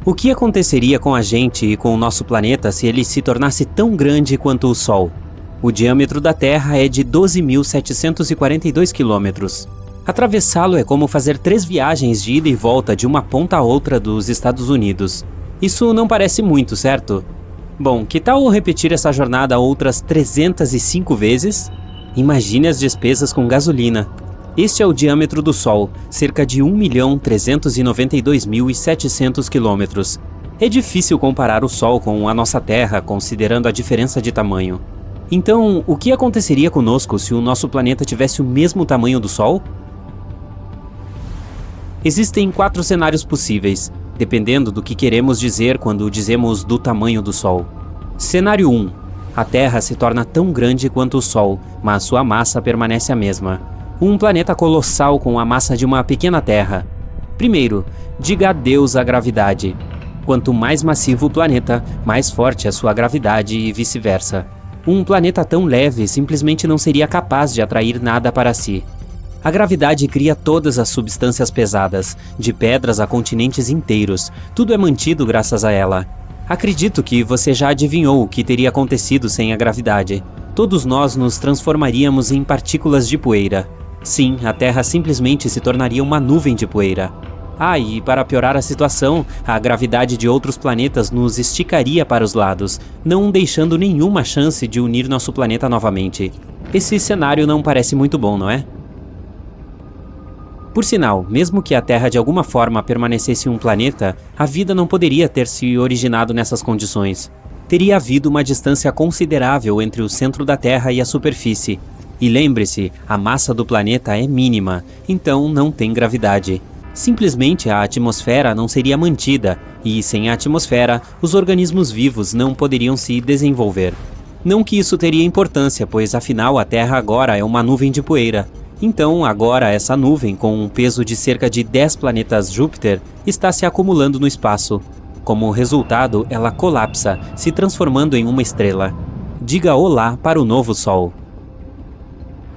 O que aconteceria com a gente e com o nosso planeta se ele se tornasse tão grande quanto o Sol? O diâmetro da Terra é de 12.742 quilômetros. Atravessá-lo é como fazer 3 viagens de ida e volta de uma ponta a outra dos Estados Unidos. Isso não parece muito, certo? Bom, que tal repetir essa jornada outras 305 vezes? Imagine as despesas com gasolina. Este é o diâmetro do Sol, cerca de 1.392.700 quilômetros. É difícil comparar o Sol com a nossa Terra, considerando a diferença de tamanho. Então, o que aconteceria conosco se o nosso planeta tivesse o mesmo tamanho do Sol? Existem 4 cenários possíveis, dependendo do que queremos dizer quando dizemos do tamanho do Sol. Cenário 1. A Terra se torna tão grande quanto o Sol, mas sua massa permanece a mesma. Um planeta colossal com a massa de uma pequena Terra. Primeiro, diga adeus à gravidade. Quanto mais massivo o planeta, mais forte a sua gravidade e vice-versa. Um planeta tão leve simplesmente não seria capaz de atrair nada para si. A gravidade cria todas as substâncias pesadas, de pedras a continentes inteiros. Tudo é mantido graças a ela. Acredito que você já adivinhou o que teria acontecido sem a gravidade. Todos nós nos transformaríamos em partículas de poeira. Sim, a Terra simplesmente se tornaria uma nuvem de poeira. E para piorar a situação, a gravidade de outros planetas nos esticaria para os lados, não deixando nenhuma chance de unir nosso planeta novamente. Esse cenário não parece muito bom, não é? Por sinal, mesmo que a Terra de alguma forma permanecesse um planeta, a vida não poderia ter se originado nessas condições. Teria havido uma distância considerável entre o centro da Terra e a superfície. E lembre-se, a massa do planeta é mínima, então não tem gravidade. Simplesmente a atmosfera não seria mantida, e sem a atmosfera, os organismos vivos não poderiam se desenvolver. Não que isso teria importância, pois afinal a Terra agora é uma nuvem de poeira. Então agora essa nuvem, com um peso de cerca de 10 planetas Júpiter, está se acumulando no espaço. Como resultado, ela colapsa, se transformando em uma estrela. Diga olá para o novo Sol.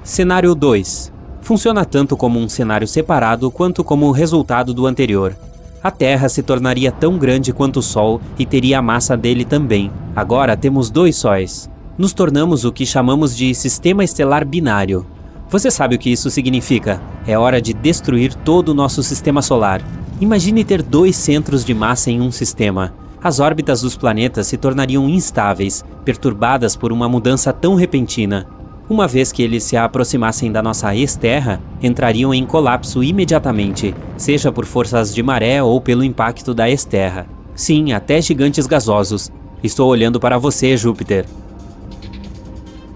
Cenário 2. Funciona tanto como um cenário separado quanto como o resultado do anterior. A Terra se tornaria tão grande quanto o Sol e teria a massa dele também. Agora temos 2 sóis. Nos tornamos o que chamamos de sistema estelar binário. Você sabe o que isso significa? É hora de destruir todo o nosso sistema solar. Imagine ter 2 centros de massa em um sistema. As órbitas dos planetas se tornariam instáveis, perturbadas por uma mudança tão repentina. Uma vez que eles se aproximassem da nossa ex-Terra, entrariam em colapso imediatamente, seja por forças de maré ou pelo impacto da ex-Terra. Sim, até gigantes gasosos. Estou olhando para você, Júpiter.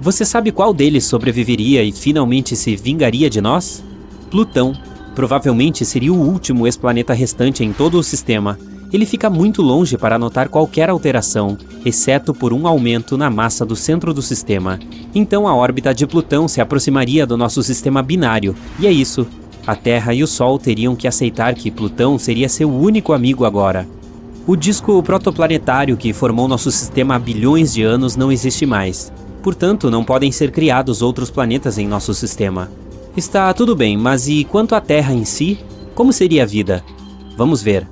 Você sabe qual deles sobreviveria e finalmente se vingaria de nós? Plutão. Provavelmente seria o último ex-planeta restante em todo o sistema. Ele fica muito longe para notar qualquer alteração, exceto por um aumento na massa do centro do sistema. Então a órbita de Plutão se aproximaria do nosso sistema binário, e é isso. A Terra e o Sol teriam que aceitar que Plutão seria seu único amigo agora. O disco protoplanetário que formou nosso sistema há bilhões de anos não existe mais. Portanto, não podem ser criados outros planetas em nosso sistema. Está tudo bem, mas e quanto à Terra em si? Como seria a vida? Vamos ver.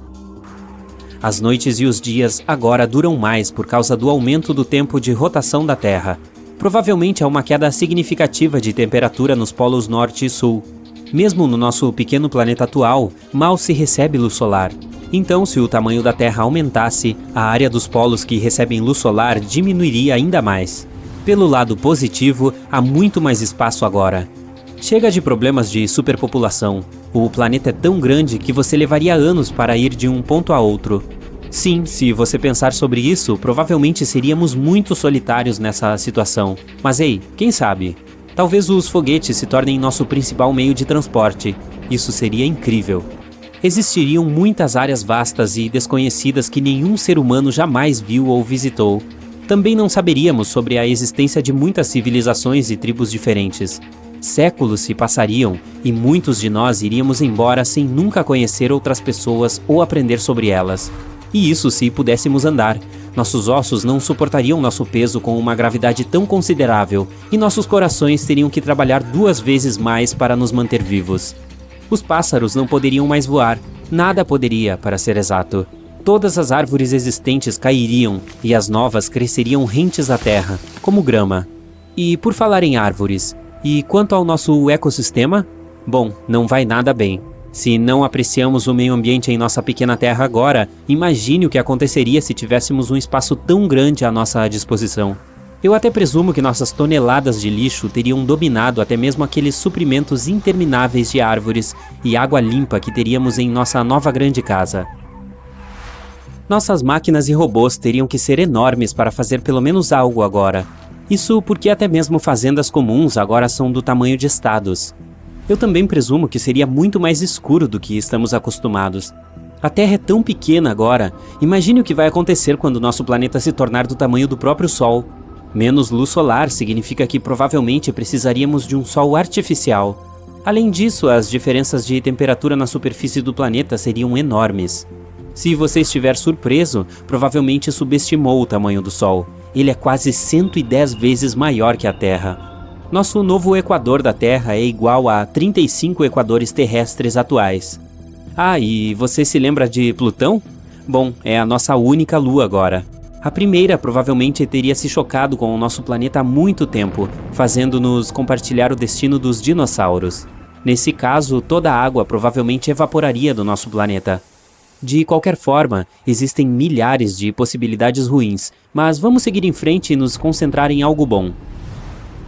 As noites e os dias agora duram mais por causa do aumento do tempo de rotação da Terra. Provavelmente há uma queda significativa de temperatura nos polos norte e sul. Mesmo no nosso pequeno planeta atual, mal se recebe luz solar. Então, se o tamanho da Terra aumentasse, a área dos polos que recebem luz solar diminuiria ainda mais. Pelo lado positivo, há muito mais espaço agora. Chega de problemas de superpopulação. O planeta é tão grande que você levaria anos para ir de um ponto a outro. Sim, se você pensar sobre isso, provavelmente seríamos muito solitários nessa situação. Mas ei, quem sabe? Talvez os foguetes se tornem nosso principal meio de transporte. Isso seria incrível. Existiriam muitas áreas vastas e desconhecidas que nenhum ser humano jamais viu ou visitou. Também não saberíamos sobre a existência de muitas civilizações e tribos diferentes. Séculos se passariam e muitos de nós iríamos embora sem nunca conhecer outras pessoas ou aprender sobre elas. E isso se pudéssemos andar. Nossos ossos não suportariam nosso peso com uma gravidade tão considerável e nossos corações teriam que trabalhar 2 vezes mais para nos manter vivos. Os pássaros não poderiam mais voar. Nada poderia, para ser exato. Todas as árvores existentes cairiam e as novas cresceriam rentes à terra, como grama. E por falar em árvores, e quanto ao nosso ecossistema? Bom, não vai nada bem. Se não apreciamos o meio ambiente em nossa pequena terra agora, imagine o que aconteceria se tivéssemos um espaço tão grande à nossa disposição. Eu até presumo que nossas toneladas de lixo teriam dominado até mesmo aqueles suprimentos intermináveis de árvores e água limpa que teríamos em nossa nova grande casa. Nossas máquinas e robôs teriam que ser enormes para fazer pelo menos algo agora. Isso porque até mesmo fazendas comuns agora são do tamanho de estados. Eu também presumo que seria muito mais escuro do que estamos acostumados. A Terra é tão pequena agora, imagine o que vai acontecer quando nosso planeta se tornar do tamanho do próprio Sol. Menos luz solar significa que provavelmente precisaríamos de um Sol artificial. Além disso, as diferenças de temperatura na superfície do planeta seriam enormes. Se você estiver surpreso, provavelmente subestimou o tamanho do Sol. Ele é quase 110 vezes maior que a Terra. Nosso novo equador da Terra é igual a 35 equadores terrestres atuais. Ah, e você se lembra de Plutão? Bom, é a nossa única lua agora. A primeira provavelmente teria se chocado com o nosso planeta há muito tempo, fazendo-nos compartilhar o destino dos dinossauros. Nesse caso, toda a água provavelmente evaporaria do nosso planeta. De qualquer forma, existem milhares de possibilidades ruins, mas vamos seguir em frente e nos concentrar em algo bom.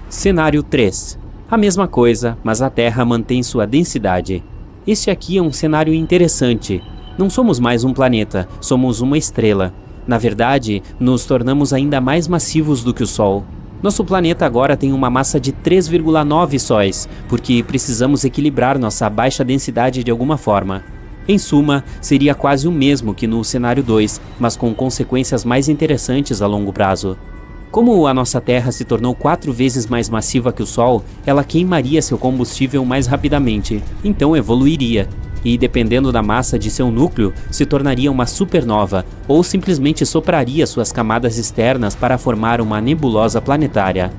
Cenário 3. A mesma coisa, mas a Terra mantém sua densidade. Este aqui é um cenário interessante. Não somos mais um planeta, somos uma estrela. Na verdade, nos tornamos ainda mais massivos do que o Sol. Nosso planeta agora tem uma massa de 3,9 sóis, porque precisamos equilibrar nossa baixa densidade de alguma forma. Em suma, seria quase o mesmo que no cenário 2, mas com consequências mais interessantes a longo prazo. Como a nossa Terra se tornou 4 vezes mais massiva que o Sol, ela queimaria seu combustível mais rapidamente, então evoluiria. E dependendo da massa de seu núcleo, se tornaria uma supernova, ou simplesmente sopraria suas camadas externas para formar uma nebulosa planetária.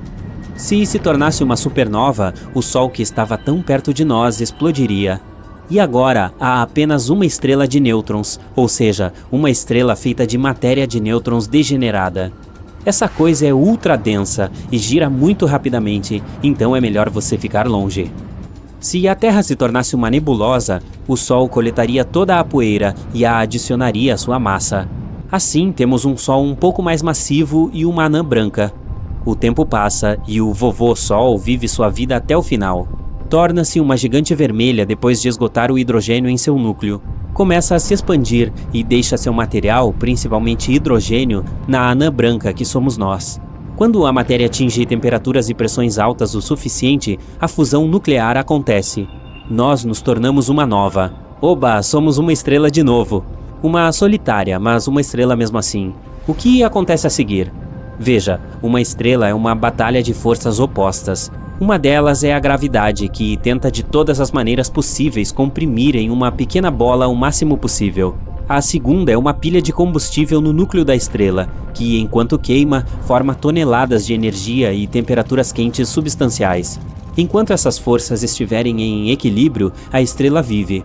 Se tornasse uma supernova, o Sol que estava tão perto de nós explodiria. E agora, há apenas uma estrela de nêutrons, ou seja, uma estrela feita de matéria de nêutrons degenerada. Essa coisa é ultra densa e gira muito rapidamente, então é melhor você ficar longe. Se a Terra se tornasse uma nebulosa, o Sol coletaria toda a poeira e a adicionaria à sua massa. Assim, temos um Sol um pouco mais massivo e uma anã branca. O tempo passa e o vovô Sol vive sua vida até o final. Torna-se uma gigante vermelha depois de esgotar o hidrogênio em seu núcleo. Começa a se expandir e deixa seu material, principalmente hidrogênio, na anã branca que somos nós. Quando a matéria atinge temperaturas e pressões altas o suficiente, a fusão nuclear acontece. Nós nos tornamos uma nova. Oba, somos uma estrela de novo. Uma solitária, mas uma estrela mesmo assim. O que acontece a seguir? Veja, uma estrela é uma batalha de forças opostas. Uma delas é a gravidade, que tenta de todas as maneiras possíveis comprimir em uma pequena bola o máximo possível. A segunda é uma pilha de combustível no núcleo da estrela, que, enquanto queima, forma toneladas de energia e temperaturas quentes substanciais. Enquanto essas forças estiverem em equilíbrio, a estrela vive.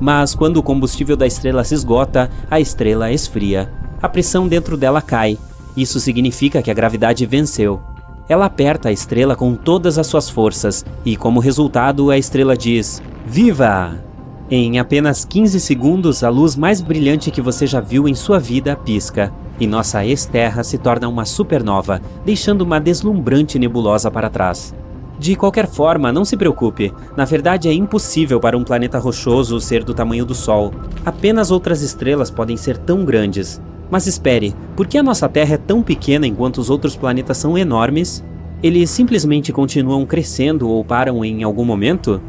Mas quando o combustível da estrela se esgota, a estrela esfria. A pressão dentro dela cai. Isso significa que a gravidade venceu. Ela aperta a estrela com todas as suas forças e, como resultado, a estrela diz: "Viva!". Em apenas 15 segundos, a luz mais brilhante que você já viu em sua vida pisca, e nossa ex-Terra se torna uma supernova, deixando uma deslumbrante nebulosa para trás. De qualquer forma, não se preocupe. Na verdade, é impossível para um planeta rochoso ser do tamanho do Sol. Apenas outras estrelas podem ser tão grandes. Mas espere, por que a nossa Terra é tão pequena enquanto os outros planetas são enormes? Eles simplesmente continuam crescendo ou param em algum momento?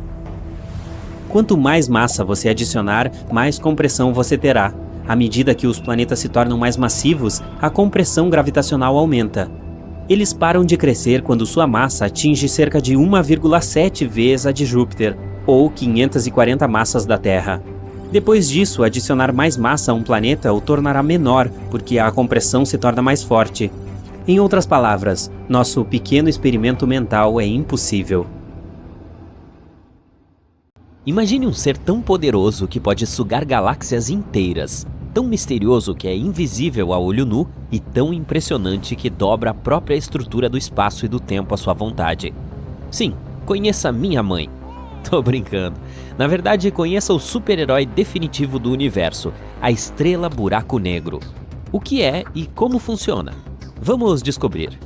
Quanto mais massa você adicionar, mais compressão você terá. À medida que os planetas se tornam mais massivos, a compressão gravitacional aumenta. Eles param de crescer quando sua massa atinge cerca de 1,7 vezes a de Júpiter, ou 540 massas da Terra. Depois disso, adicionar mais massa a um planeta o tornará menor, porque a compressão se torna mais forte. Em outras palavras, nosso pequeno experimento mental é impossível. Imagine um ser tão poderoso que pode sugar galáxias inteiras. tão misterioso que é invisível a olho nu e tão impressionante que dobra a própria estrutura do espaço e do tempo à sua vontade. Sim, conheça minha mãe. Tô brincando. Na verdade, conheça o super-herói definitivo do universo, a Estrela Buraco Negro. O que é e como funciona? Vamos descobrir.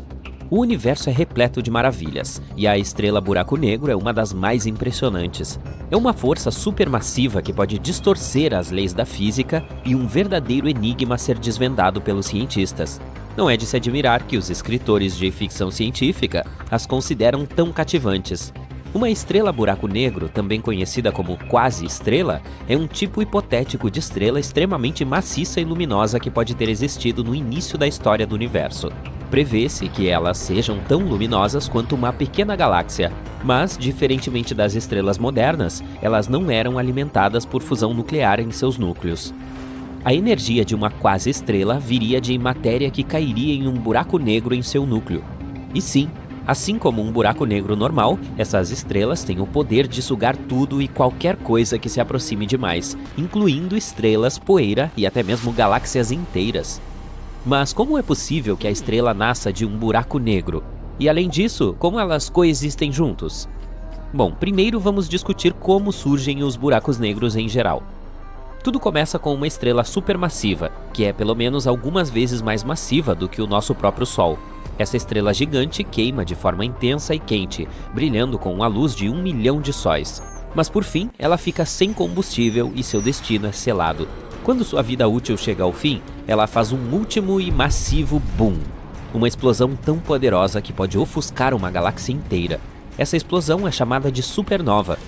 O universo é repleto de maravilhas, e a Estrela Buraco Negro é uma das mais impressionantes. É uma força supermassiva que pode distorcer as leis da física e um verdadeiro enigma a ser desvendado pelos cientistas. Não é de se admirar que os escritores de ficção científica as consideram tão cativantes. Uma estrela buraco negro, também conhecida como quase-estrela, é um tipo hipotético de estrela extremamente maciça e luminosa que pode ter existido no início da história do universo. Prevê-se que elas sejam tão luminosas quanto uma pequena galáxia, mas, diferentemente das estrelas modernas, elas não eram alimentadas por fusão nuclear em seus núcleos. A energia de uma quase-estrela viria de matéria que cairia em um buraco negro em seu núcleo. E sim, assim como um buraco negro normal, essas estrelas têm o poder de sugar tudo e qualquer coisa que se aproxime demais, incluindo estrelas, poeira e até mesmo galáxias inteiras. Mas como é possível que a estrela nasça de um buraco negro? E além disso, como elas coexistem juntos? Bom, primeiro vamos discutir como surgem os buracos negros em geral. Tudo começa com uma estrela supermassiva, que é pelo menos algumas vezes mais massiva do que o nosso próprio Sol. Essa estrela gigante queima de forma intensa e quente, brilhando com a luz de 1 milhão de sóis. Mas por fim, ela fica sem combustível e seu destino é selado. Quando sua vida útil chega ao fim, ela faz um último e massivo boom. Uma explosão tão poderosa que pode ofuscar uma galáxia inteira. Essa explosão é chamada de supernova.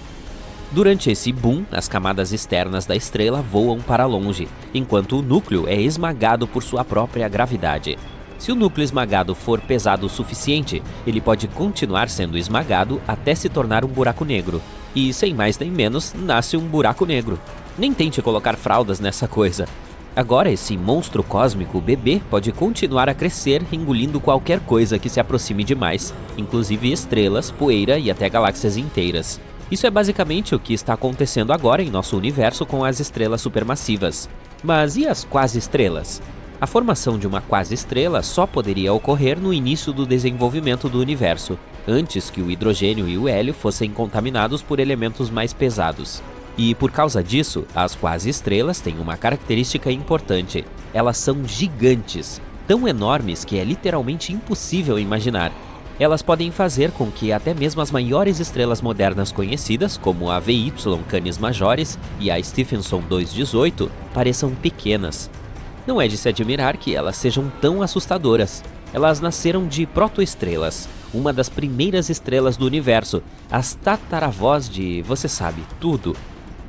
Durante esse boom, as camadas externas da estrela voam para longe, enquanto o núcleo é esmagado por sua própria gravidade. Se o núcleo esmagado for pesado o suficiente, ele pode continuar sendo esmagado até se tornar um buraco negro. E, sem mais nem menos, nasce um buraco negro. Nem tente colocar fraldas nessa coisa. Agora, esse monstro cósmico bebê pode continuar a crescer, engolindo qualquer coisa que se aproxime demais, inclusive estrelas, poeira e até galáxias inteiras. Isso é basicamente o que está acontecendo agora em nosso universo com as estrelas supermassivas. Mas e as quase-estrelas? A formação de uma quase-estrela só poderia ocorrer no início do desenvolvimento do universo, antes que o hidrogênio e o hélio fossem contaminados por elementos mais pesados. E por causa disso, as quase-estrelas têm uma característica importante. Elas são gigantes, tão enormes que é literalmente impossível imaginar. Elas podem fazer com que até mesmo as maiores estrelas modernas conhecidas, como a VY Canis Majoris e a Stephenson 218, pareçam pequenas. Não é de se admirar que elas sejam tão assustadoras. Elas nasceram de protoestrelas, uma das primeiras estrelas do universo, as tataravós de, você sabe, tudo.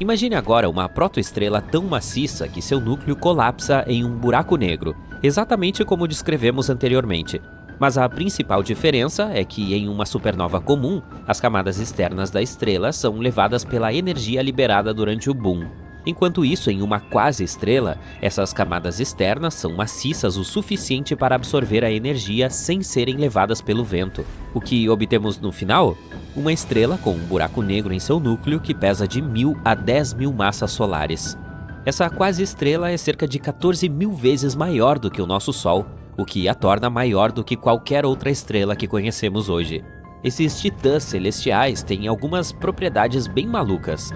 Imagine agora uma protoestrela tão maciça que seu núcleo colapsa em um buraco negro, exatamente como descrevemos anteriormente. Mas a principal diferença é que em uma supernova comum, as camadas externas da estrela são levadas pela energia liberada durante o boom. Enquanto isso, em uma quase-estrela, essas camadas externas são maciças o suficiente para absorver a energia sem serem levadas pelo vento. O que obtemos no final? Uma estrela com um buraco negro em seu núcleo que pesa de 1000 a 10.000 massas solares. Essa quase-estrela é cerca de 14.000 vezes maior do que o nosso Sol, o que a torna maior do que qualquer outra estrela que conhecemos hoje. Esses titãs celestiais têm algumas propriedades bem malucas.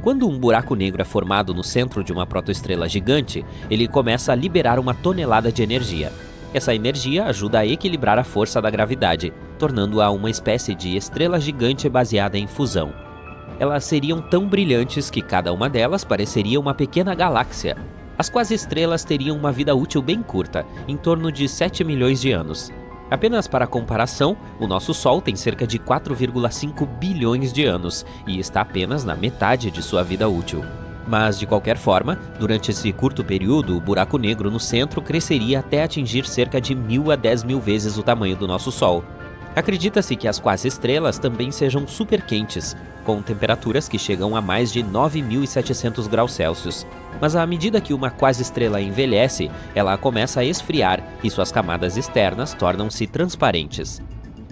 Quando um buraco negro é formado no centro de uma protoestrela gigante, ele começa a liberar uma tonelada de energia. Essa energia ajuda a equilibrar a força da gravidade, tornando-a uma espécie de estrela gigante baseada em fusão. Elas seriam tão brilhantes que cada uma delas pareceria uma pequena galáxia. As quase-estrelas teriam uma vida útil bem curta, em torno de 7 milhões de anos. Apenas para comparação, o nosso Sol tem cerca de 4,5 bilhões de anos e está apenas na metade de sua vida útil. Mas, de qualquer forma, durante esse curto período, o buraco negro no centro cresceria até atingir cerca de 1000 a 10.000 vezes o tamanho do nosso Sol. Acredita-se que as quase-estrelas também sejam super quentes, com temperaturas que chegam a mais de 9.700 graus Celsius. Mas à medida que uma quase-estrela envelhece, ela começa a esfriar e suas camadas externas tornam-se transparentes.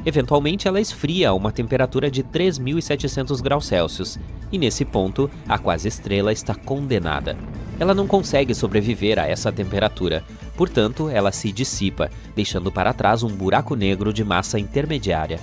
Eventualmente, ela esfria a uma temperatura de 3.700 graus Celsius, e nesse ponto, a quase-estrela está condenada. Ela não consegue sobreviver a essa temperatura, portanto, ela se dissipa, deixando para trás um buraco negro de massa intermediária.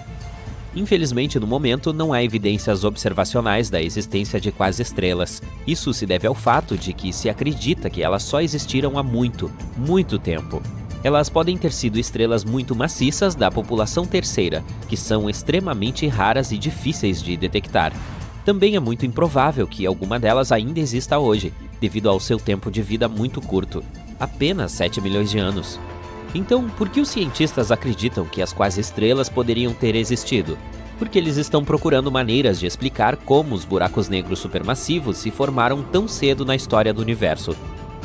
Infelizmente, no momento, não há evidências observacionais da existência de quase-estrelas. Isso se deve ao fato de que se acredita que elas só existiram há muito, muito tempo. Elas podem ter sido estrelas muito maciças da população terceira, que são extremamente raras e difíceis de detectar. Também é muito improvável que alguma delas ainda exista hoje, devido ao seu tempo de vida muito curto, apenas 7 milhões de anos. Então, por que os cientistas acreditam que as quase-estrelas poderiam ter existido? Porque eles estão procurando maneiras de explicar como os buracos negros supermassivos se formaram tão cedo na história do universo.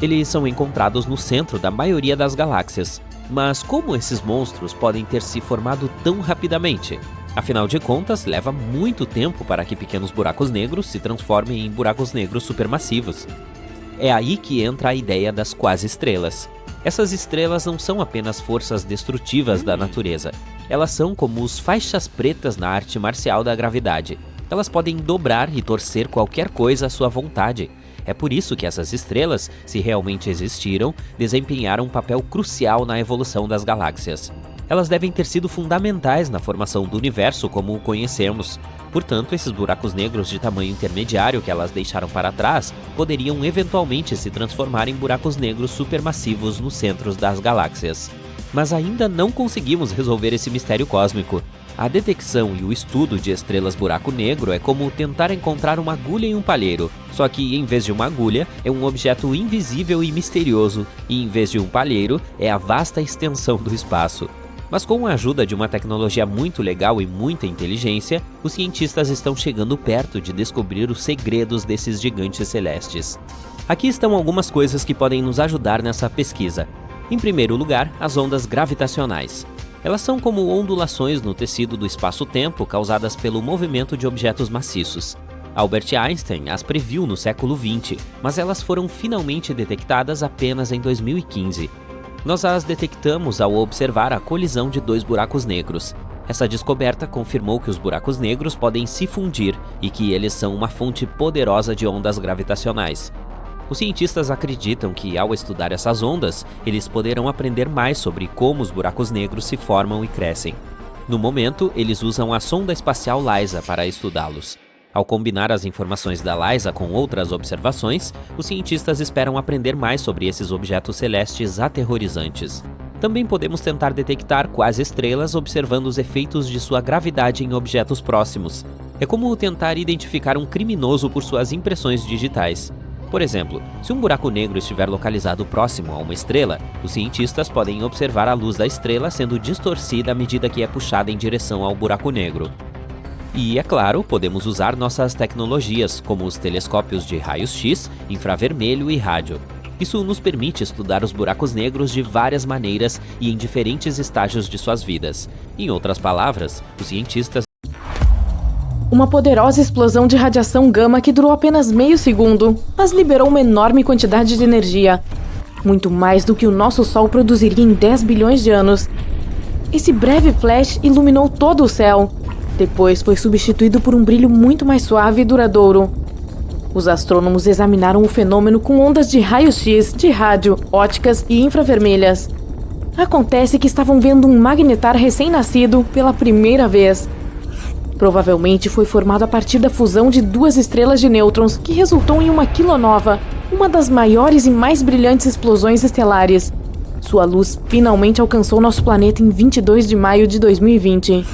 Eles são encontrados no centro da maioria das galáxias. Mas como esses monstros podem ter se formado tão rapidamente? Afinal de contas, leva muito tempo para que pequenos buracos negros se transformem em buracos negros supermassivos. É aí que entra a ideia das quase-estrelas. Essas estrelas não são apenas forças destrutivas da natureza. Elas são como os faixas pretas na arte marcial da gravidade. Elas podem dobrar e torcer qualquer coisa à sua vontade. É por isso que essas estrelas, se realmente existiram, desempenharam um papel crucial na evolução das galáxias. Elas devem ter sido fundamentais na formação do universo como o conhecemos. Portanto, esses buracos negros de tamanho intermediário que elas deixaram para trás poderiam eventualmente se transformar em buracos negros supermassivos nos centros das galáxias. Mas ainda não conseguimos resolver esse mistério cósmico. A detecção e o estudo de estrelas buraco negro é como tentar encontrar uma agulha em um palheiro, só que em vez de uma agulha, é um objeto invisível e misterioso, e em vez de um palheiro, é a vasta extensão do espaço. Mas com a ajuda de uma tecnologia muito legal e muita inteligência, os cientistas estão chegando perto de descobrir os segredos desses gigantes celestes. Aqui estão algumas coisas que podem nos ajudar nessa pesquisa. Em primeiro lugar, as ondas gravitacionais. Elas são como ondulações no tecido do espaço-tempo causadas pelo movimento de objetos maciços. Albert Einstein as previu no século XX, mas elas foram finalmente detectadas apenas em 2015. Nós as detectamos ao observar a colisão de dois buracos negros. Essa descoberta confirmou que os buracos negros podem se fundir e que eles são uma fonte poderosa de ondas gravitacionais. Os cientistas acreditam que, ao estudar essas ondas, eles poderão aprender mais sobre como os buracos negros se formam e crescem. No momento, eles usam a sonda espacial LISA para estudá-los. Ao combinar as informações da LISA com outras observações, os cientistas esperam aprender mais sobre esses objetos celestes aterrorizantes. Também podemos tentar detectar quase-estrelas observando os efeitos de sua gravidade em objetos próximos. É como tentar identificar um criminoso por suas impressões digitais. Por exemplo, se um buraco negro estiver localizado próximo a uma estrela, os cientistas podem observar a luz da estrela sendo distorcida à medida que é puxada em direção ao buraco negro. E, é claro, podemos usar nossas tecnologias, como os telescópios de raios-x, infravermelho e rádio. Isso nos permite estudar os buracos negros de várias maneiras e em diferentes estágios de suas vidas. Em outras palavras, os cientistas... Uma poderosa explosão de radiação gama que durou apenas meio segundo, mas liberou uma enorme quantidade de energia. Muito mais do que o nosso Sol produziria em 10 bilhões de anos. Esse breve flash iluminou todo o céu. Depois foi substituído por um brilho muito mais suave e duradouro. Os astrônomos examinaram o fenômeno com ondas de raio-x, de rádio, óticas e infravermelhas. Acontece que estavam vendo um magnetar recém-nascido pela primeira vez. Provavelmente foi formado a partir da fusão de duas estrelas de nêutrons, que resultou em uma quilonova, uma das maiores e mais brilhantes explosões estelares. Sua luz finalmente alcançou nosso planeta em 22 de maio de 2020.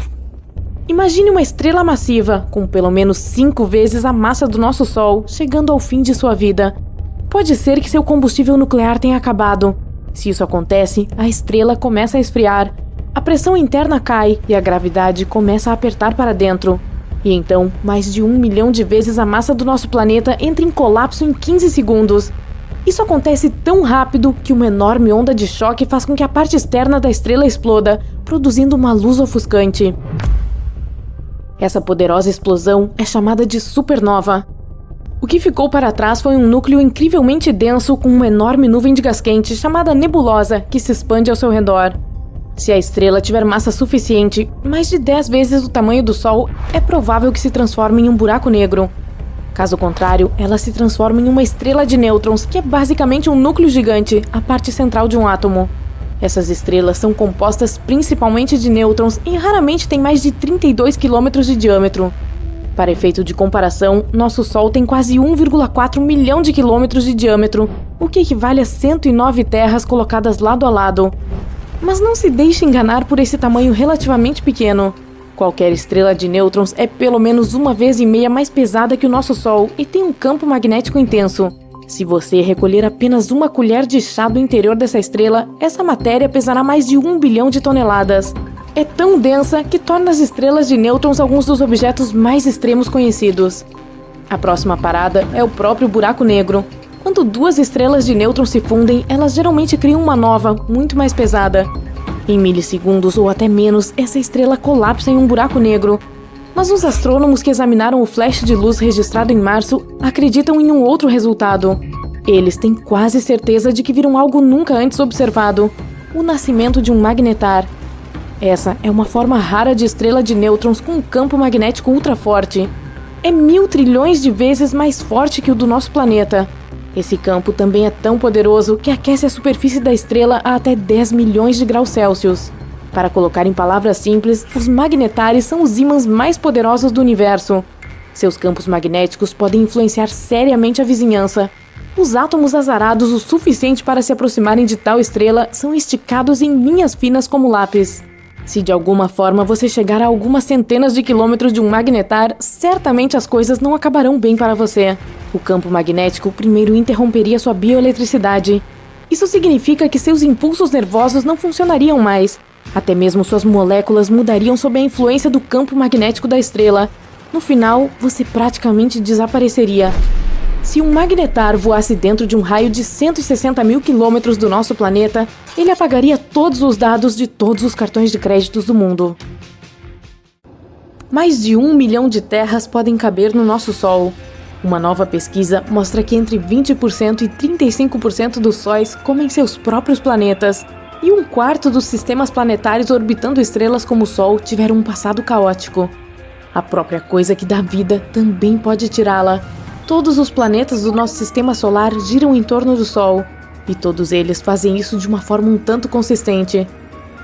Imagine uma estrela massiva, com pelo menos 5 vezes a massa do nosso Sol, chegando ao fim de sua vida. Pode ser que seu combustível nuclear tenha acabado. Se isso acontece, a estrela começa a esfriar. A pressão interna cai e a gravidade começa a apertar para dentro. E então, mais de 1 milhão de vezes a massa do nosso planeta entra em colapso em 15 segundos. Isso acontece tão rápido que uma enorme onda de choque faz com que a parte externa da estrela exploda, produzindo uma luz ofuscante. Essa poderosa explosão é chamada de supernova. O que ficou para trás foi um núcleo incrivelmente denso com uma enorme nuvem de gás quente chamada nebulosa que se expande ao seu redor. Se a estrela tiver massa suficiente, mais de 10 vezes o tamanho do Sol, é provável que se transforme em um buraco negro. Caso contrário, ela se transforma em uma estrela de nêutrons, que é basicamente um núcleo gigante, a parte central de um átomo. Essas estrelas são compostas principalmente de nêutrons e raramente têm mais de 32 km de diâmetro. Para efeito de comparação, nosso Sol tem quase 1,4 milhão de quilômetros de diâmetro, o que equivale a 109 terras colocadas lado a lado. Mas não se deixe enganar por esse tamanho relativamente pequeno. Qualquer estrela de nêutrons é pelo menos 1,5 vezes mais pesada que o nosso Sol e tem um campo magnético intenso. Se você recolher apenas uma colher de chá do interior dessa estrela, essa matéria pesará mais de 1 bilhão de toneladas. É tão densa que torna as estrelas de nêutrons alguns dos objetos mais extremos conhecidos. A próxima parada é o próprio buraco negro. Quando duas estrelas de nêutrons se fundem, elas geralmente criam uma nova, muito mais pesada. Em milissegundos ou até menos, essa estrela colapsa em um buraco negro. Mas os astrônomos que examinaram o flash de luz registrado em março acreditam em um outro resultado. Eles têm quase certeza de que viram algo nunca antes observado: o nascimento de um magnetar. Essa é uma forma rara de estrela de nêutrons com um campo magnético ultra forte. É 1.000 trilhões de vezes mais forte que o do nosso planeta. Esse campo também é tão poderoso que aquece a superfície da estrela a até 10 milhões de graus Celsius. Para colocar em palavras simples, os magnetares são os ímãs mais poderosos do universo. Seus campos magnéticos podem influenciar seriamente a vizinhança. Os átomos azarados o suficiente para se aproximarem de tal estrela são esticados em linhas finas como lápis. Se de alguma forma você chegar a algumas centenas de quilômetros de um magnetar, certamente as coisas não acabarão bem para você. O campo magnético primeiro interromperia sua bioeletricidade. Isso significa que seus impulsos nervosos não funcionariam mais. Até mesmo suas moléculas mudariam sob a influência do campo magnético da estrela. No final, você praticamente desapareceria. Se um magnetar voasse dentro de um raio de 160 mil quilômetros do nosso planeta, ele apagaria todos os dados de todos os cartões de créditos do mundo. Mais de 1 milhão de terras podem caber no nosso Sol. Uma nova pesquisa mostra que entre 20% e 35% dos sóis comem seus próprios planetas, e 1/4 dos sistemas planetários orbitando estrelas como o Sol tiveram um passado caótico. A própria coisa que dá vida também pode tirá-la. Todos os planetas do nosso sistema solar giram em torno do Sol, e todos eles fazem isso de uma forma um tanto consistente.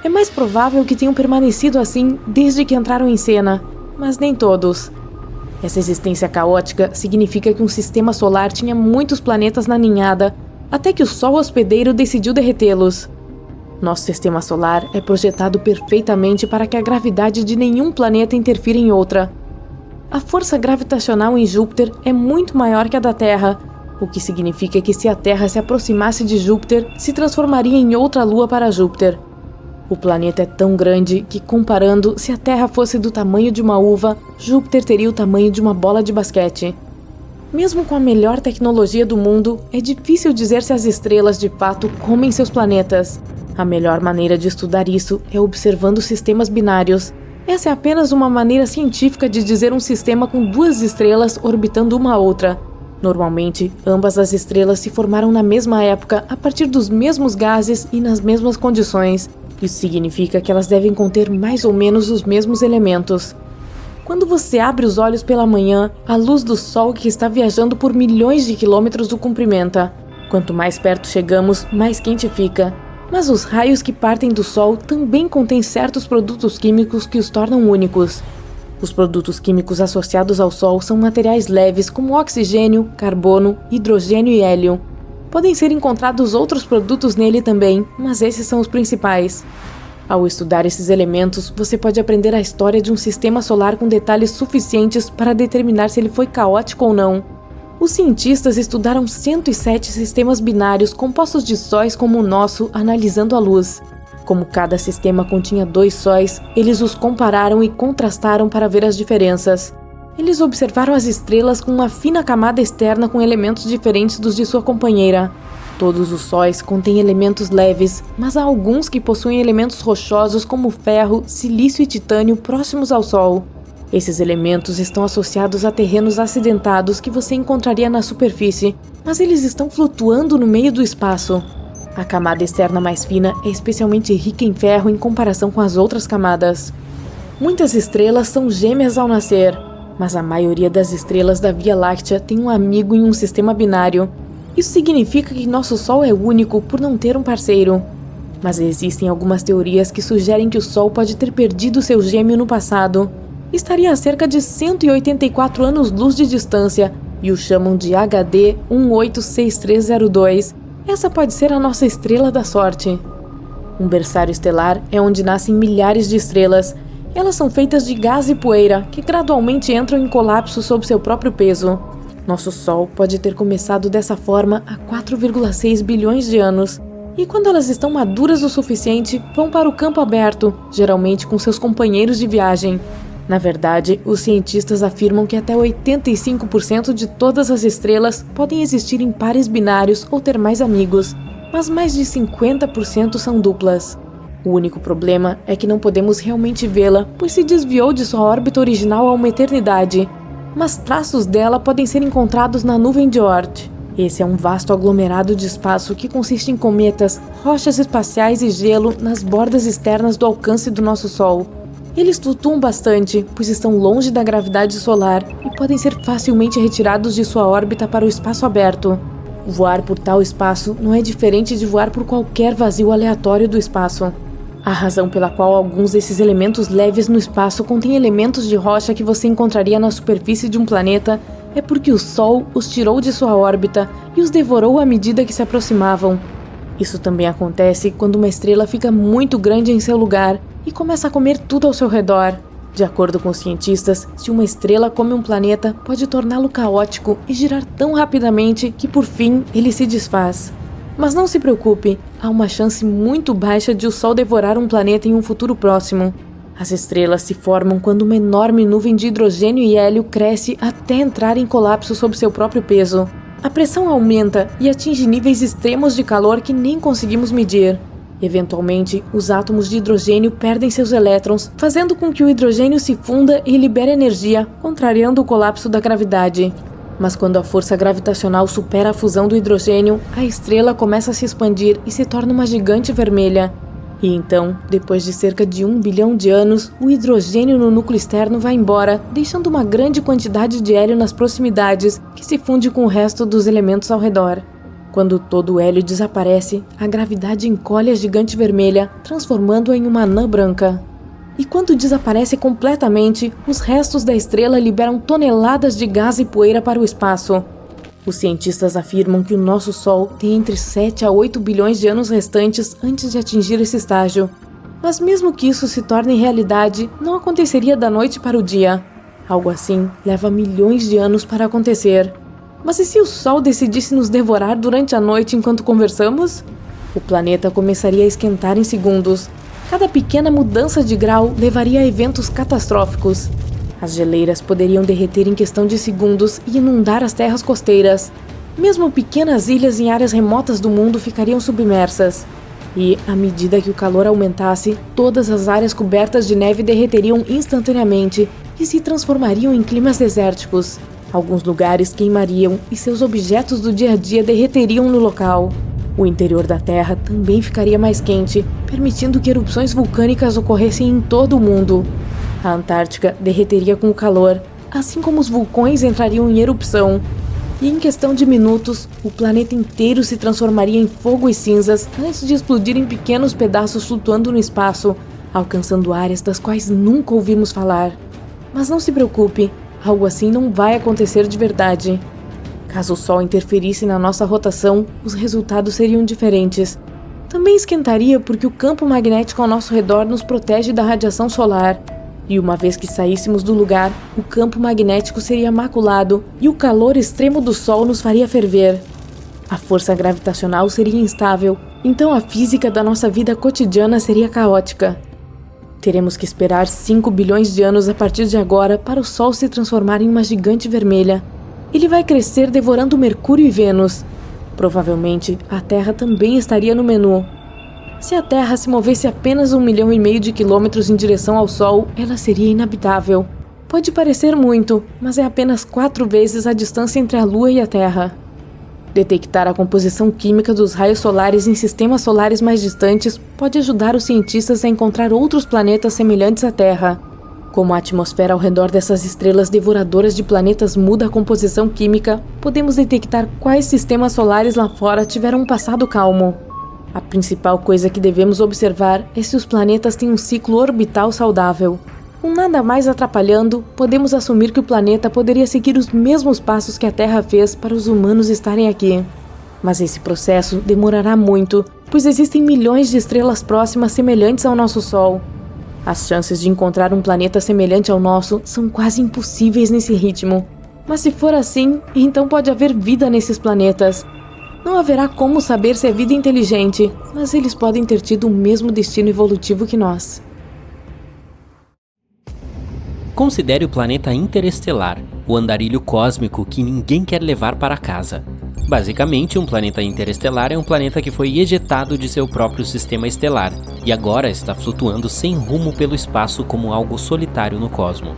É mais provável que tenham permanecido assim desde que entraram em cena, mas nem todos. Essa existência caótica significa que um sistema solar tinha muitos planetas na ninhada, até que o Sol hospedeiro decidiu derretê-los. Nosso sistema solar é projetado perfeitamente para que a gravidade de nenhum planeta interfira em outra. A força gravitacional em Júpiter é muito maior que a da Terra, o que significa que se a Terra se aproximasse de Júpiter, se transformaria em outra lua para Júpiter. O planeta é tão grande que, comparando, se a Terra fosse do tamanho de uma uva, Júpiter teria o tamanho de uma bola de basquete. Mesmo com a melhor tecnologia do mundo, é difícil dizer se as estrelas de fato comem seus planetas. A melhor maneira de estudar isso é observando sistemas binários. Essa é apenas uma maneira científica de dizer um sistema com duas estrelas orbitando uma a outra. Normalmente, ambas as estrelas se formaram na mesma época, a partir dos mesmos gases e nas mesmas condições. Isso significa que elas devem conter mais ou menos os mesmos elementos. Quando você abre os olhos pela manhã, a luz do Sol que está viajando por milhões de quilômetros o cumprimenta. Quanto mais perto chegamos, mais quente fica. Mas os raios que partem do Sol também contêm certos produtos químicos que os tornam únicos. Os produtos químicos associados ao Sol são materiais leves como oxigênio, carbono, hidrogênio e hélio. Podem ser encontrados outros produtos nele também, mas esses são os principais. Ao estudar esses elementos, você pode aprender a história de um sistema solar com detalhes suficientes para determinar se ele foi caótico ou não. Os cientistas estudaram 107 sistemas binários compostos de sóis como o nosso, analisando a luz. Como cada sistema continha 2 sóis, eles os compararam e contrastaram para ver as diferenças. Eles observaram as estrelas com uma fina camada externa com elementos diferentes dos de sua companheira. Todos os sóis contêm elementos leves, mas há alguns que possuem elementos rochosos como ferro, silício e titânio próximos ao Sol. Esses elementos estão associados a terrenos acidentados que você encontraria na superfície, mas eles estão flutuando no meio do espaço. A camada externa mais fina é especialmente rica em ferro em comparação com as outras camadas. Muitas estrelas são gêmeas ao nascer, Mas a maioria das estrelas da Via Láctea tem um amigo em um sistema binário. Isso significa que nosso Sol é único por não ter um parceiro. Mas existem algumas teorias que sugerem que o Sol pode ter perdido seu gêmeo no passado. Estaria a cerca de 184 anos-luz de distância e o chamam de HD 186302. Essa pode ser a nossa estrela da sorte. Um berçário estelar é onde nascem milhares de estrelas. Elas são feitas de gás e poeira que gradualmente entram em colapso sob seu próprio peso. Nosso Sol pode ter começado dessa forma há 4,6 bilhões de anos. E quando elas estão maduras o suficiente, vão para o campo aberto, geralmente com seus companheiros de viagem. Na verdade, os cientistas afirmam que até 85% de todas as estrelas podem existir em pares binários ou ter mais amigos, mas mais de 50% são duplas. O único problema é que não podemos realmente vê-la, pois se desviou de sua órbita original há uma eternidade. Mas traços dela podem ser encontrados na nuvem de Oort. Esse é um vasto aglomerado de espaço que consiste em cometas, rochas espaciais e gelo nas bordas externas do alcance do nosso Sol. Eles flutuam bastante, pois estão longe da gravidade solar e podem ser facilmente retirados de sua órbita para o espaço aberto. Voar por tal espaço não é diferente de voar por qualquer vazio aleatório do espaço. A razão pela qual alguns desses elementos leves no espaço contêm elementos de rocha que você encontraria na superfície de um planeta é porque o Sol os tirou de sua órbita e os devorou à medida que se aproximavam. Isso também acontece quando uma estrela fica muito grande em seu lugar e começa a comer tudo ao seu redor. De acordo com os cientistas, se uma estrela come um planeta, pode torná-lo caótico e girar tão rapidamente que por fim ele se desfaz. Mas não se preocupe, há uma chance muito baixa de o Sol devorar um planeta em um futuro próximo. As estrelas se formam quando uma enorme nuvem de hidrogênio e hélio cresce até entrar em colapso sob seu próprio peso. A pressão aumenta e atinge níveis extremos de calor que nem conseguimos medir. Eventualmente, os átomos de hidrogênio perdem seus elétrons, fazendo com que o hidrogênio se funda e libere energia, contrariando o colapso da gravidade. Mas quando a força gravitacional supera a fusão do hidrogênio, a estrela começa a se expandir e se torna uma gigante vermelha. E então, depois de cerca de 1 bilhão de anos, o hidrogênio no núcleo externo vai embora, deixando uma grande quantidade de hélio nas proximidades, que se funde com o resto dos elementos ao redor. Quando todo o hélio desaparece, a gravidade encolhe a gigante vermelha, transformando-a em uma anã branca. E quando desaparece completamente, os restos da estrela liberam toneladas de gás e poeira para o espaço. Os cientistas afirmam que o nosso Sol tem entre 7 a 8 bilhões de anos restantes antes de atingir esse estágio. Mas mesmo que isso se torne realidade, não aconteceria da noite para o dia. Algo assim leva milhões de anos para acontecer. Mas e se o Sol decidisse nos devorar durante a noite enquanto conversamos? O planeta começaria a esquentar em segundos. Cada pequena mudança de grau levaria a eventos catastróficos. As geleiras poderiam derreter em questão de segundos e inundar as terras costeiras. Mesmo pequenas ilhas em áreas remotas do mundo ficariam submersas. E, à medida que o calor aumentasse, todas as áreas cobertas de neve derreteriam instantaneamente e se transformariam em climas desérticos. Alguns lugares queimariam e seus objetos do dia a dia derreteriam no local. O interior da Terra também ficaria mais quente, permitindo que erupções vulcânicas ocorressem em todo o mundo. A Antártica derreteria com o calor, assim como os vulcões entrariam em erupção. E em questão de minutos, o planeta inteiro se transformaria em fogo e cinzas antes de explodir em pequenos pedaços flutuando no espaço, alcançando áreas das quais nunca ouvimos falar. Mas não se preocupe, algo assim não vai acontecer de verdade. Caso o Sol interferisse na nossa rotação, os resultados seriam diferentes. Também esquentaria porque o campo magnético ao nosso redor nos protege da radiação solar. E uma vez que saíssemos do lugar, o campo magnético seria maculado e o calor extremo do Sol nos faria ferver. A força gravitacional seria instável, então a física da nossa vida cotidiana seria caótica. Teremos que esperar 5 bilhões de anos a partir de agora para o Sol se transformar em uma gigante vermelha. Ele vai crescer devorando Mercúrio e Vênus. Provavelmente, a Terra também estaria no menu. Se a Terra se movesse apenas 1,5 milhão de quilômetros em direção ao Sol, ela seria inabitável. Pode parecer muito, mas é apenas 4 vezes a distância entre a Lua e a Terra. Detectar a composição química dos raios solares em sistemas solares mais distantes pode ajudar os cientistas a encontrar outros planetas semelhantes à Terra. Como a atmosfera ao redor dessas estrelas devoradoras de planetas muda a composição química, podemos detectar quais sistemas solares lá fora tiveram um passado calmo. A principal coisa que devemos observar é se os planetas têm um ciclo orbital saudável. Com nada mais atrapalhando, podemos assumir que o planeta poderia seguir os mesmos passos que a Terra fez para os humanos estarem aqui. Mas esse processo demorará muito, pois existem milhões de estrelas próximas semelhantes ao nosso Sol. As chances de encontrar um planeta semelhante ao nosso são quase impossíveis nesse ritmo. Mas se for assim, então pode haver vida nesses planetas. Não haverá como saber se é vida inteligente, mas eles podem ter tido o mesmo destino evolutivo que nós. Considere o planeta interestelar, o andarilho cósmico que ninguém quer levar para casa. Basicamente, um planeta interestelar é um planeta que foi ejetado de seu próprio sistema estelar e agora está flutuando sem rumo pelo espaço como algo solitário no cosmo.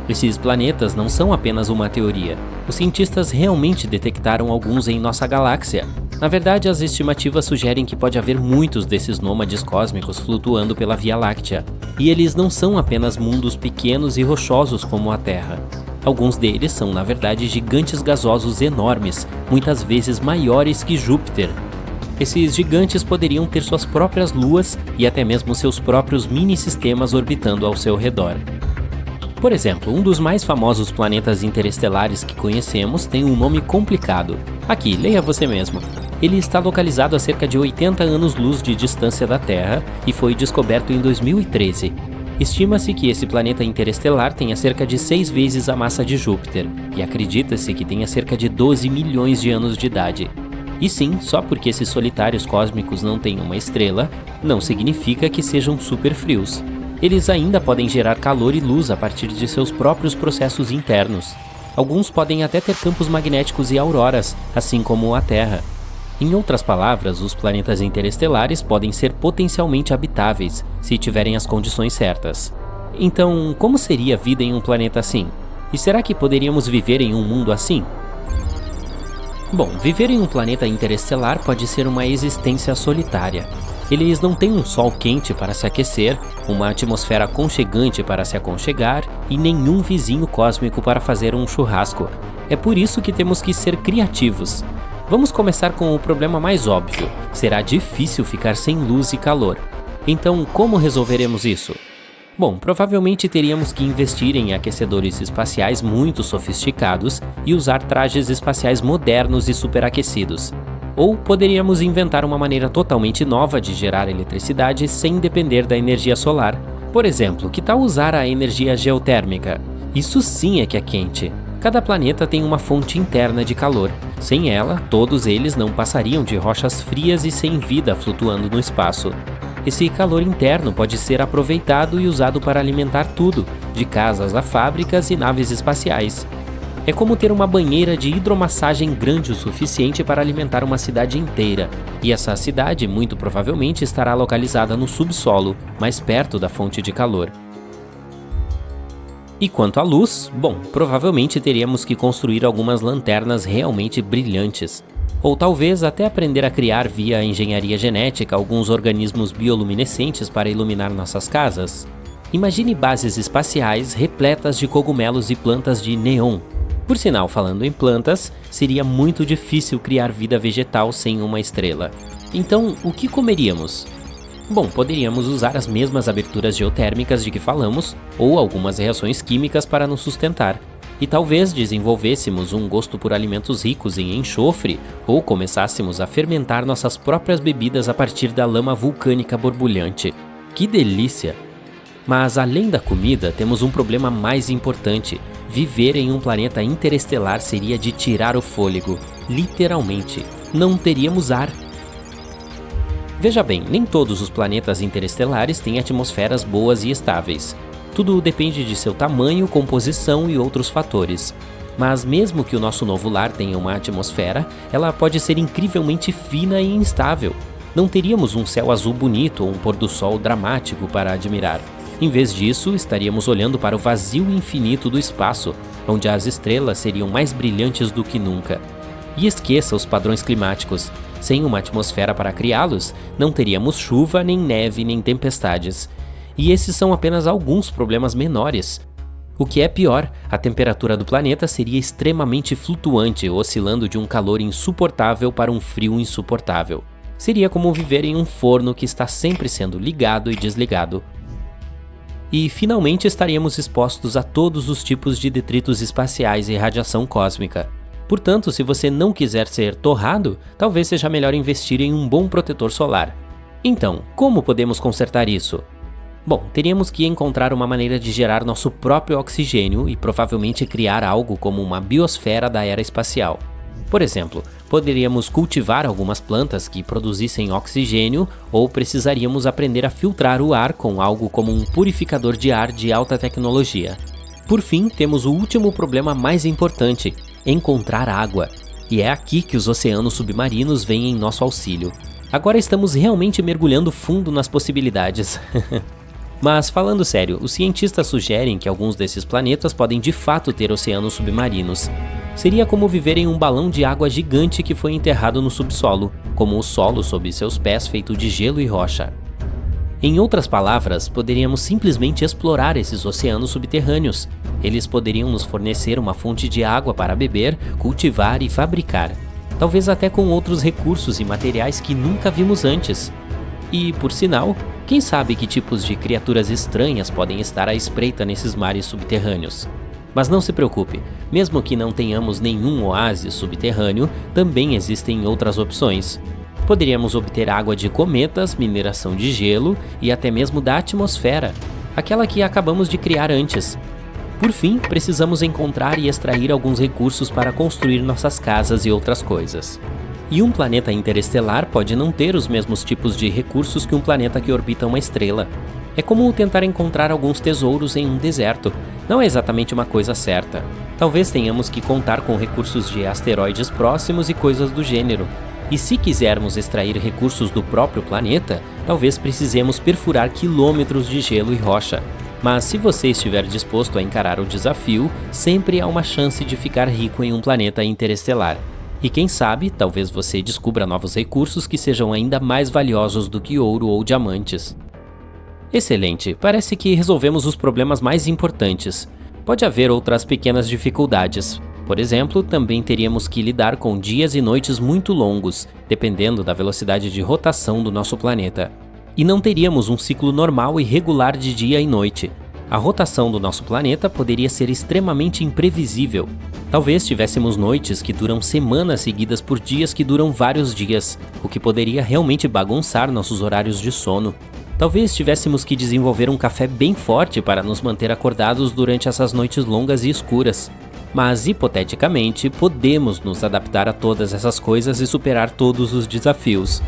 Esses planetas não são apenas uma teoria. Os cientistas realmente detectaram alguns em nossa galáxia. Na verdade, as estimativas sugerem que pode haver muitos desses nômades cósmicos flutuando pela Via Láctea. E eles não são apenas mundos pequenos e rochosos como a Terra. Alguns deles são, na verdade, gigantes gasosos enormes, muitas vezes maiores que Júpiter. Esses gigantes poderiam ter suas próprias luas e até mesmo seus próprios mini-sistemas orbitando ao seu redor. Por exemplo, um dos mais famosos planetas interestelares que conhecemos tem um nome complicado. Aqui, leia você mesmo. Ele está localizado a cerca de 80 anos-luz de distância da Terra e foi descoberto em 2013. Estima-se que esse planeta interestelar tenha cerca de 6 vezes a massa de Júpiter, e acredita-se que tenha cerca de 12 milhões de anos de idade. E sim, só porque esses solitários cósmicos não têm uma estrela, não significa que sejam super frios. Eles ainda podem gerar calor e luz a partir de seus próprios processos internos. Alguns podem até ter campos magnéticos e auroras, assim como a Terra. Em outras palavras, os planetas interestelares podem ser potencialmente habitáveis, se tiverem as condições certas. Então, como seria a vida em um planeta assim? E será que poderíamos viver em um mundo assim? Bom, viver em um planeta interestelar pode ser uma existência solitária. Eles não têm um sol quente para se aquecer, uma atmosfera aconchegante para se aconchegar e nenhum vizinho cósmico para fazer um churrasco. É por isso que temos que ser criativos. Vamos começar com o problema mais óbvio. Será difícil ficar sem luz e calor. Então, como resolveremos isso? Bom, provavelmente teríamos que investir em aquecedores espaciais muito sofisticados e usar trajes espaciais modernos e superaquecidos. Ou poderíamos inventar uma maneira totalmente nova de gerar eletricidade sem depender da energia solar. Por exemplo, que tal usar a energia geotérmica? Isso sim é que é quente. Cada planeta tem uma fonte interna de calor. Sem ela, todos eles não passariam de rochas frias e sem vida flutuando no espaço. Esse calor interno pode ser aproveitado e usado para alimentar tudo, de casas a fábricas e naves espaciais. É como ter uma banheira de hidromassagem grande o suficiente para alimentar uma cidade inteira. E essa cidade, muito provavelmente, estará localizada no subsolo, mais perto da fonte de calor. E quanto à luz, bom, provavelmente teríamos que construir algumas lanternas realmente brilhantes. Ou talvez até aprender a criar via engenharia genética alguns organismos bioluminescentes para iluminar nossas casas. Imagine bases espaciais repletas de cogumelos e plantas de neon. Por sinal, falando em plantas, seria muito difícil criar vida vegetal sem uma estrela. Então, o que comeríamos? Bom, poderíamos usar as mesmas aberturas geotérmicas de que falamos, ou algumas reações químicas para nos sustentar. E talvez desenvolvêssemos um gosto por alimentos ricos em enxofre, ou começássemos a fermentar nossas próprias bebidas a partir da lama vulcânica borbulhante. Que delícia! Mas além da comida, temos um problema mais importante. Viver em um planeta interestelar seria de tirar o fôlego, literalmente. Não teríamos ar. Veja bem, nem todos os planetas interestelares têm atmosferas boas e estáveis. Tudo depende de seu tamanho, composição e outros fatores. Mas mesmo que o nosso novo lar tenha uma atmosfera, ela pode ser incrivelmente fina e instável. Não teríamos um céu azul bonito ou um pôr do sol dramático para admirar. Em vez disso, estaríamos olhando para o vazio infinito do espaço, onde as estrelas seriam mais brilhantes do que nunca. E esqueça os padrões climáticos. Sem uma atmosfera para criá-los, não teríamos chuva, nem neve, nem tempestades. E esses são apenas alguns problemas menores. O que é pior, a temperatura do planeta seria extremamente flutuante, oscilando de um calor insuportável para um frio insuportável. Seria como viver em um forno que está sempre sendo ligado e desligado. E finalmente estaríamos expostos a todos os tipos de detritos espaciais e radiação cósmica. Portanto, se você não quiser ser torrado, talvez seja melhor investir em um bom protetor solar. Então, como podemos consertar isso? Bom, teríamos que encontrar uma maneira de gerar nosso próprio oxigênio e provavelmente criar algo como uma biosfera da era espacial. Por exemplo, poderíamos cultivar algumas plantas que produzissem oxigênio ou precisaríamos aprender a filtrar o ar com algo como um purificador de ar de alta tecnologia. Por fim, temos o último problema mais importante: encontrar água. E é aqui que os oceanos submarinos vêm em nosso auxílio. Agora estamos realmente mergulhando fundo nas possibilidades. Mas falando sério, os cientistas sugerem que alguns desses planetas podem de fato ter oceanos submarinos. Seria como viver em um balão de água gigante que foi enterrado no subsolo, como o solo sob seus pés feito de gelo e rocha. Em outras palavras, poderíamos simplesmente explorar esses oceanos subterrâneos. Eles poderiam nos fornecer uma fonte de água para beber, cultivar e fabricar. Talvez até com outros recursos e materiais que nunca vimos antes. E, por sinal, quem sabe que tipos de criaturas estranhas podem estar à espreita nesses mares subterrâneos. Mas não se preocupe, mesmo que não tenhamos nenhum oásis subterrâneo, também existem outras opções. Poderíamos obter água de cometas, mineração de gelo e até mesmo da atmosfera, aquela que acabamos de criar antes. Por fim, precisamos encontrar e extrair alguns recursos para construir nossas casas e outras coisas. E um planeta interestelar pode não ter os mesmos tipos de recursos que um planeta que orbita uma estrela. É como tentar encontrar alguns tesouros em um deserto. Não é exatamente uma coisa certa. Talvez tenhamos que contar com recursos de asteroides próximos e coisas do gênero. E se quisermos extrair recursos do próprio planeta, talvez precisemos perfurar quilômetros de gelo e rocha. Mas se você estiver disposto a encarar o desafio, sempre há uma chance de ficar rico em um planeta interestelar. E quem sabe, talvez você descubra novos recursos que sejam ainda mais valiosos do que ouro ou diamantes. Excelente, parece que resolvemos os problemas mais importantes. Pode haver outras pequenas dificuldades. Por exemplo, também teríamos que lidar com dias e noites muito longos, dependendo da velocidade de rotação do nosso planeta. E não teríamos um ciclo normal e regular de dia e noite. A rotação do nosso planeta poderia ser extremamente imprevisível. Talvez tivéssemos noites que duram semanas seguidas por dias que duram vários dias, o que poderia realmente bagunçar nossos horários de sono. Talvez tivéssemos que desenvolver um café bem forte para nos manter acordados durante essas noites longas e escuras. Mas, hipoteticamente, podemos nos adaptar a todas essas coisas e superar todos os desafios.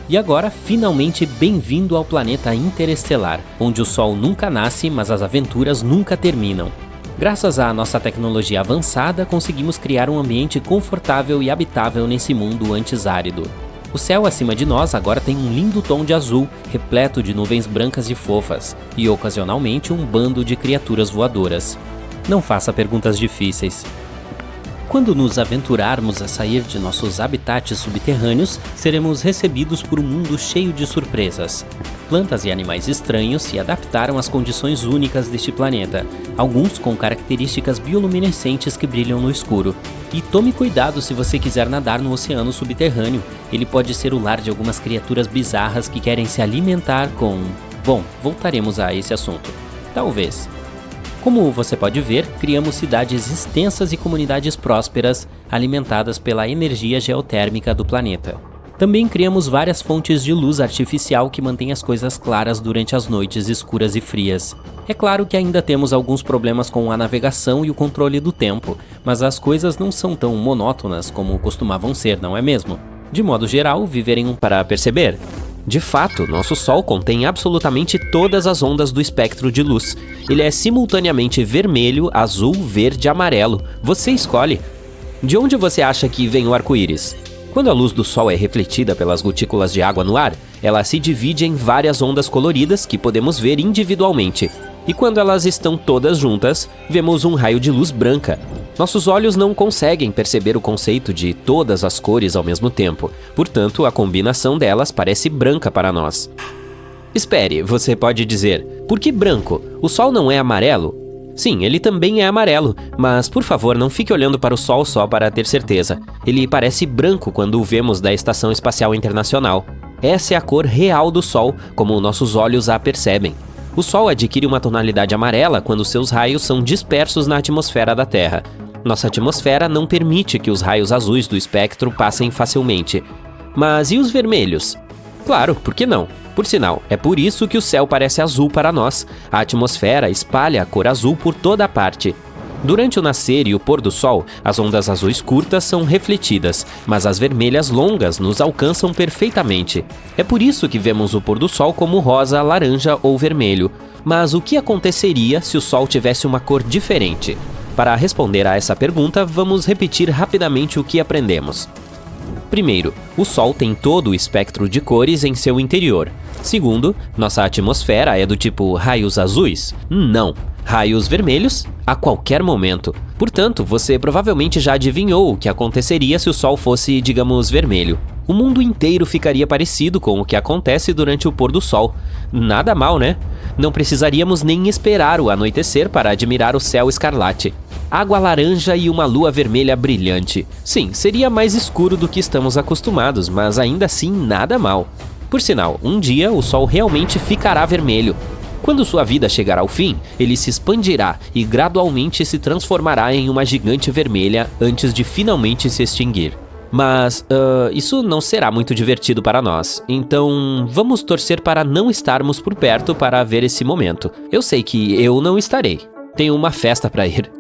E agora, finalmente, bem-vindo ao planeta interestelar, onde o Sol nunca nasce, mas as aventuras nunca terminam. Graças à nossa tecnologia avançada, conseguimos criar um ambiente confortável e habitável nesse mundo antes árido. O céu acima de nós agora tem um lindo tom de azul, repleto de nuvens brancas e fofas, e ocasionalmente um bando de criaturas voadoras. Não faça perguntas difíceis. Quando nos aventurarmos a sair de nossos habitats subterrâneos, seremos recebidos por um mundo cheio de surpresas. Plantas e animais estranhos se adaptaram às condições únicas deste planeta, alguns com características bioluminescentes que brilham no escuro. E tome cuidado se você quiser nadar no oceano subterrâneo, ele pode ser o lar de algumas criaturas bizarras que querem se alimentar com... Bom, voltaremos a esse assunto. Talvez. Como você pode ver, criamos cidades extensas e comunidades prósperas, alimentadas pela energia geotérmica do planeta. Também criamos várias fontes de luz artificial que mantêm as coisas claras durante as noites escuras e frias. É claro que ainda temos alguns problemas com a navegação e o controle do tempo, mas as coisas não são tão monótonas como costumavam ser, não é mesmo? De modo geral, viver em um... Para perceber? De fato, nosso Sol contém absolutamente todas as ondas do espectro de luz. Ele é simultaneamente vermelho, azul, verde e amarelo. Você escolhe. De onde você acha que vem o arco-íris? Quando a luz do Sol é refletida pelas gotículas de água no ar, ela se divide em várias ondas coloridas que podemos ver individualmente. E quando elas estão todas juntas, vemos um raio de luz branca. Nossos olhos não conseguem perceber o conceito de todas as cores ao mesmo tempo, portanto, a combinação delas parece branca para nós. Espere, você pode dizer, por que branco? O Sol não é amarelo? Sim, ele também é amarelo, mas por favor não fique olhando para o Sol só para ter certeza. Ele parece branco quando o vemos da Estação Espacial Internacional. Essa é a cor real do Sol, como nossos olhos a percebem. O Sol adquire uma tonalidade amarela quando seus raios são dispersos na atmosfera da Terra. Nossa atmosfera não permite que os raios azuis do espectro passem facilmente. Mas e os vermelhos? Claro, por que não? Por sinal, é por isso que o céu parece azul para nós. A atmosfera espalha a cor azul por toda a parte. Durante o nascer e o pôr do sol, as ondas azuis curtas são refletidas, mas as vermelhas longas nos alcançam perfeitamente. É por isso que vemos o pôr do sol como rosa, laranja ou vermelho. Mas o que aconteceria se o sol tivesse uma cor diferente? Para responder a essa pergunta, vamos repetir rapidamente o que aprendemos. Primeiro, o Sol tem todo o espectro de cores em seu interior. Segundo, nossa atmosfera é do tipo raios azuis? Não. Raios vermelhos? A qualquer momento. Portanto, você provavelmente já adivinhou o que aconteceria se o Sol fosse, digamos, vermelho. O mundo inteiro ficaria parecido com o que acontece durante o pôr do Sol. Nada mal, né? Não precisaríamos nem esperar o anoitecer para admirar o céu escarlate. Água laranja e uma lua vermelha brilhante. Sim, seria mais escuro do que estamos acostumados, mas ainda assim nada mal. Por sinal, um dia o Sol realmente ficará vermelho. Quando sua vida chegar ao fim, ele se expandirá e gradualmente se transformará em uma gigante vermelha antes de finalmente se extinguir. Mas, isso não será muito divertido para nós, então vamos torcer para não estarmos por perto para ver esse momento. Eu sei que eu não estarei. Tenho uma festa para ir.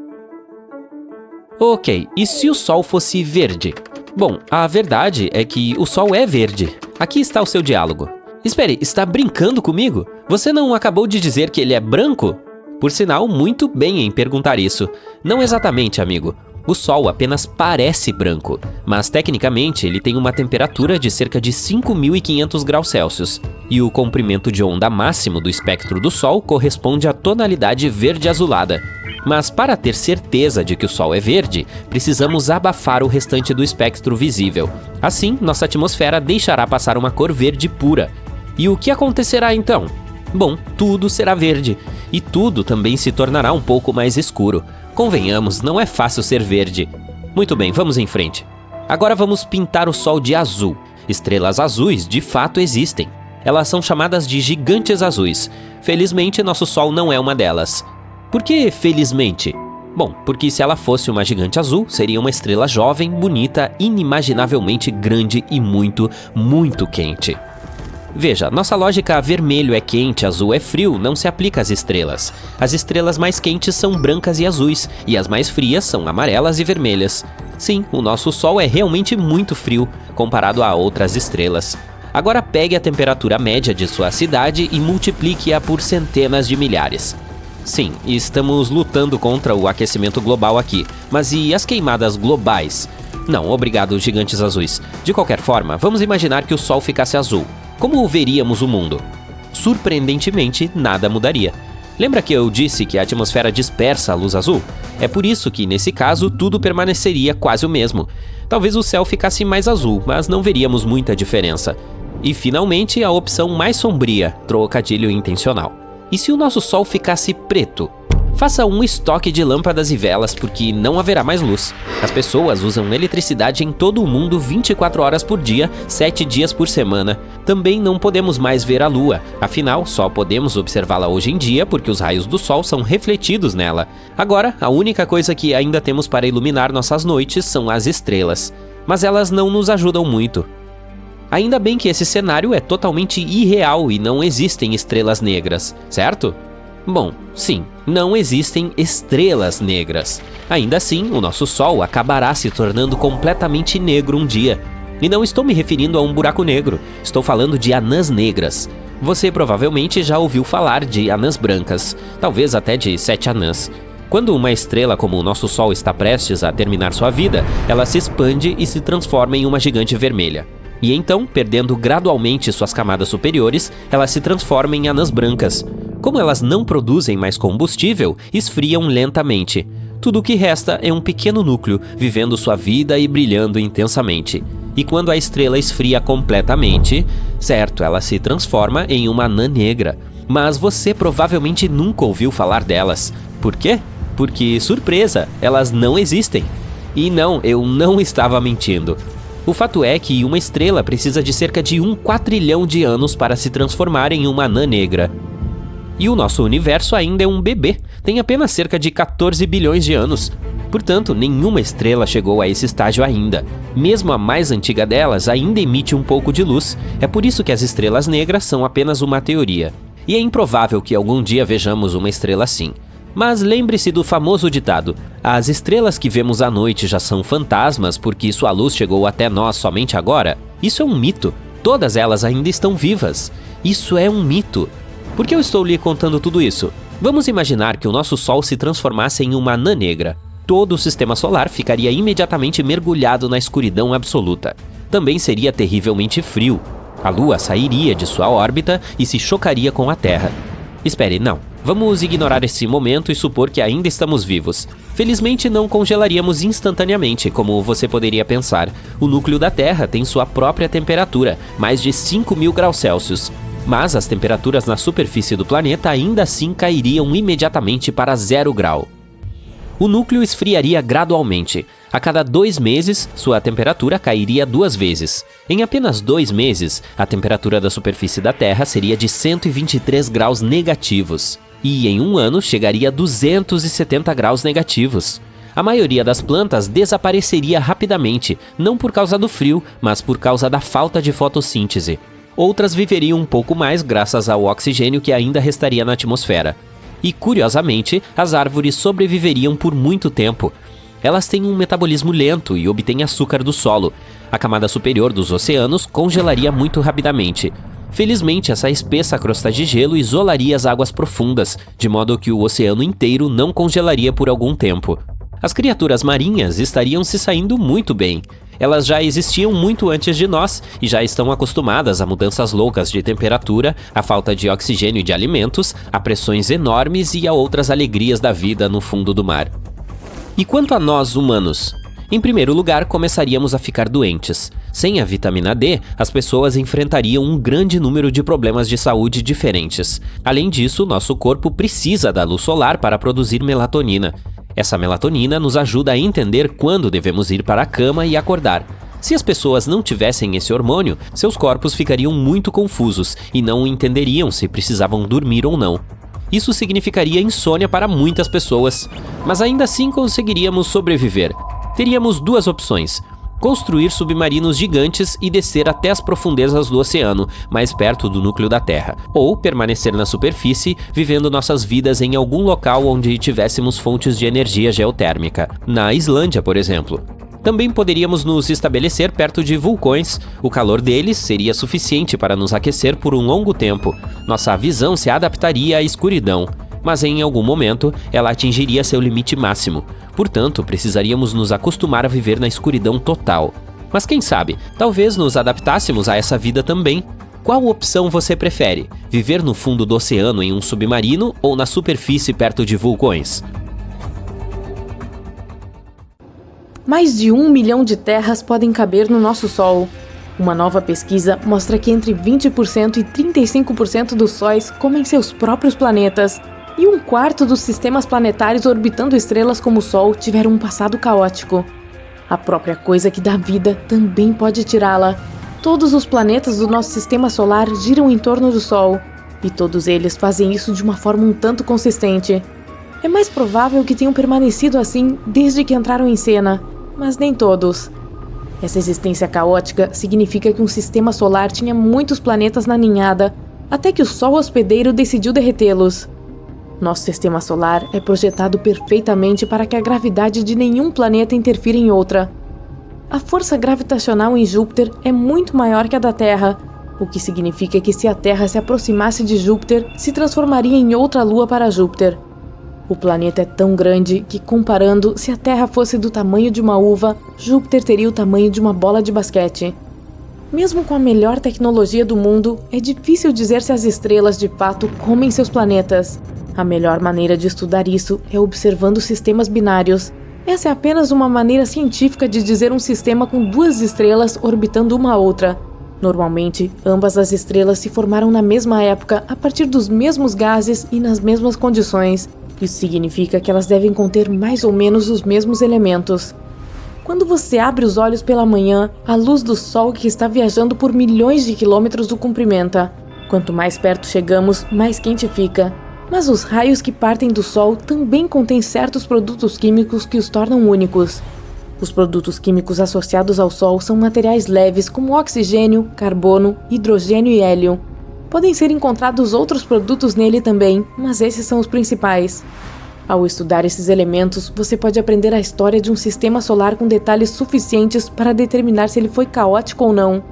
Ok, e se o Sol fosse verde? Bom, a verdade é que o Sol é verde. Aqui está o seu diálogo. Espere, está brincando comigo? Você não acabou de dizer que ele é branco? Por sinal, muito bem em perguntar isso. Não exatamente, amigo. O Sol apenas parece branco, mas tecnicamente ele tem uma temperatura de cerca de 5.500 graus Celsius, e o comprimento de onda máximo do espectro do Sol corresponde à tonalidade verde-azulada. Mas para ter certeza de que o Sol é verde, precisamos abafar o restante do espectro visível. Assim, nossa atmosfera deixará passar uma cor verde pura. E o que acontecerá então? Bom, tudo será verde, e tudo também se tornará um pouco mais escuro. Convenhamos, não é fácil ser verde. Muito bem, vamos em frente. Agora vamos pintar o Sol de azul. Estrelas azuis de fato existem. Elas são chamadas de gigantes azuis. Felizmente, nosso Sol não é uma delas. Por que felizmente? Bom, porque se ela fosse uma gigante azul, seria uma estrela jovem, bonita, inimaginavelmente grande e muito, muito quente. Veja, nossa lógica vermelho é quente, azul é frio não se aplica às estrelas. As estrelas mais quentes são brancas e azuis, e as mais frias são amarelas e vermelhas. Sim, o nosso Sol é realmente muito frio, comparado a outras estrelas. Agora pegue a temperatura média de sua cidade e multiplique-a por centenas de milhares. Sim, estamos lutando contra o aquecimento global aqui, mas e as queimadas globais? Não, obrigado, gigantes azuis. De qualquer forma, vamos imaginar que o Sol ficasse azul. Como veríamos o mundo? Surpreendentemente, nada mudaria. Lembra que eu disse que a atmosfera dispersa a luz azul? É por isso que, nesse caso, tudo permaneceria quase o mesmo. Talvez o céu ficasse mais azul, mas não veríamos muita diferença. E, finalmente, a opção mais sombria, trocadilho intencional. E se o nosso Sol ficasse preto? Faça um estoque de lâmpadas e velas, porque não haverá mais luz. As pessoas usam eletricidade em todo o mundo 24 horas por dia, 7 dias por semana. Também não podemos mais ver a Lua, afinal, só podemos observá-la hoje em dia porque os raios do Sol são refletidos nela. Agora, a única coisa que ainda temos para iluminar nossas noites são as estrelas. Mas elas não nos ajudam muito. Ainda bem que esse cenário é totalmente irreal e não existem estrelas negras, certo? Bom, sim, não existem estrelas negras. Ainda assim, o nosso Sol acabará se tornando completamente negro um dia. E não estou me referindo a um buraco negro, estou falando de anãs negras. Você provavelmente já ouviu falar de anãs brancas, talvez até de 7 anãs. Quando uma estrela como o nosso Sol está prestes a terminar sua vida, ela se expande e se transforma em uma gigante vermelha. E então, perdendo gradualmente suas camadas superiores, ela se transforma em anãs brancas. Como elas não produzem mais combustível, esfriam lentamente. Tudo o que resta é um pequeno núcleo, vivendo sua vida e brilhando intensamente. E quando a estrela esfria completamente, certo, ela se transforma em uma anã negra. Mas você provavelmente nunca ouviu falar delas. Por quê? Porque, surpresa, elas não existem. E não, eu não estava mentindo. O fato é que uma estrela precisa de cerca de 1 quatrilhão de anos para se transformar em uma anã negra. E o nosso universo ainda é um bebê, tem apenas cerca de 14 bilhões de anos. Portanto, nenhuma estrela chegou a esse estágio ainda. Mesmo a mais antiga delas ainda emite um pouco de luz. É por isso que as estrelas negras são apenas uma teoria. E é improvável que algum dia vejamos uma estrela assim. Mas lembre-se do famoso ditado: as estrelas que vemos à noite já são fantasmas porque sua luz chegou até nós somente agora. Isso é um mito. Todas elas ainda estão vivas. Isso é um mito. Por que eu estou lhe contando tudo isso? Vamos imaginar que o nosso Sol se transformasse em uma anã negra. Todo o sistema solar ficaria imediatamente mergulhado na escuridão absoluta. Também seria terrivelmente frio. A Lua sairia de sua órbita e se chocaria com a Terra. Espere, não. Vamos ignorar esse momento e supor que ainda estamos vivos. Felizmente não congelaríamos instantaneamente, como você poderia pensar. O núcleo da Terra tem sua própria temperatura, mais de 5.000 graus Celsius. Mas as temperaturas na superfície do planeta ainda assim cairiam imediatamente para 0 grau. O núcleo esfriaria gradualmente. A cada 2 meses, sua temperatura cairia 2 vezes. Em apenas 2 meses, a temperatura da superfície da Terra seria de 123 graus negativos. E em um ano chegaria a 270 graus negativos. A maioria das plantas desapareceria rapidamente, não por causa do frio, mas por causa da falta de fotossíntese. Outras viveriam um pouco mais graças ao oxigênio que ainda restaria na atmosfera. E, curiosamente, as árvores sobreviveriam por muito tempo. Elas têm um metabolismo lento e obtêm açúcar do solo. A camada superior dos oceanos congelaria muito rapidamente. Felizmente, essa espessa crosta de gelo isolaria as águas profundas, de modo que o oceano inteiro não congelaria por algum tempo. As criaturas marinhas estariam se saindo muito bem. Elas já existiam muito antes de nós e já estão acostumadas a mudanças loucas de temperatura, a falta de oxigênio e de alimentos, a pressões enormes e a outras alegrias da vida no fundo do mar. E quanto a nós, humanos? Em primeiro lugar, começaríamos a ficar doentes. Sem a vitamina D, as pessoas enfrentariam um grande número de problemas de saúde diferentes. Além disso, nosso corpo precisa da luz solar para produzir melatonina. Essa melatonina nos ajuda a entender quando devemos ir para a cama e acordar. Se as pessoas não tivessem esse hormônio, seus corpos ficariam muito confusos e não entenderiam se precisavam dormir ou não. Isso significaria insônia para muitas pessoas, mas ainda assim conseguiríamos sobreviver. Teríamos 2 opções: construir submarinos gigantes e descer até as profundezas do oceano, mais perto do núcleo da Terra, ou permanecer na superfície, vivendo nossas vidas em algum local onde tivéssemos fontes de energia geotérmica, na Islândia, por exemplo. Também poderíamos nos estabelecer perto de vulcões. O calor deles seria suficiente para nos aquecer por um longo tempo. Nossa visão se adaptaria à escuridão, mas em algum momento ela atingiria seu limite máximo. Portanto, precisaríamos nos acostumar a viver na escuridão total. Mas quem sabe, talvez nos adaptássemos a essa vida também. Qual opção você prefere? Viver no fundo do oceano em um submarino ou na superfície perto de vulcões? Mais de 1 milhão de terras podem caber no nosso Sol. Uma nova pesquisa mostra que entre 20% e 35% dos sóis comem seus próprios planetas. E 1/4 dos sistemas planetários orbitando estrelas como o Sol tiveram um passado caótico. A própria coisa que dá vida também pode tirá-la. Todos os planetas do nosso sistema solar giram em torno do Sol, e todos eles fazem isso de uma forma um tanto consistente. É mais provável que tenham permanecido assim desde que entraram em cena, mas nem todos. Essa existência caótica significa que um sistema solar tinha muitos planetas na ninhada, até que o Sol hospedeiro decidiu derretê-los. Nosso sistema solar é projetado perfeitamente para que a gravidade de nenhum planeta interfira em outra. A força gravitacional em Júpiter é muito maior que a da Terra, o que significa que se a Terra se aproximasse de Júpiter, se transformaria em outra lua para Júpiter. O planeta é tão grande que, comparando, se a Terra fosse do tamanho de uma uva, Júpiter teria o tamanho de uma bola de basquete. Mesmo com a melhor tecnologia do mundo, é difícil dizer se as estrelas de fato comem seus planetas. A melhor maneira de estudar isso é observando sistemas binários. Essa é apenas uma maneira científica de dizer um sistema com duas estrelas orbitando uma a outra. Normalmente, ambas as estrelas se formaram na mesma época a partir dos mesmos gases e nas mesmas condições. Isso significa que elas devem conter mais ou menos os mesmos elementos. Quando você abre os olhos pela manhã, a luz do Sol que está viajando por milhões de quilômetros o cumprimenta. Quanto mais perto chegamos, mais quente fica. Mas os raios que partem do Sol também contêm certos produtos químicos que os tornam únicos. Os produtos químicos associados ao Sol são materiais leves como oxigênio, carbono, hidrogênio e hélio. Podem ser encontrados outros produtos nele também, mas esses são os principais. Ao estudar esses elementos, você pode aprender a história de um sistema solar com detalhes suficientes para determinar se ele foi caótico ou não.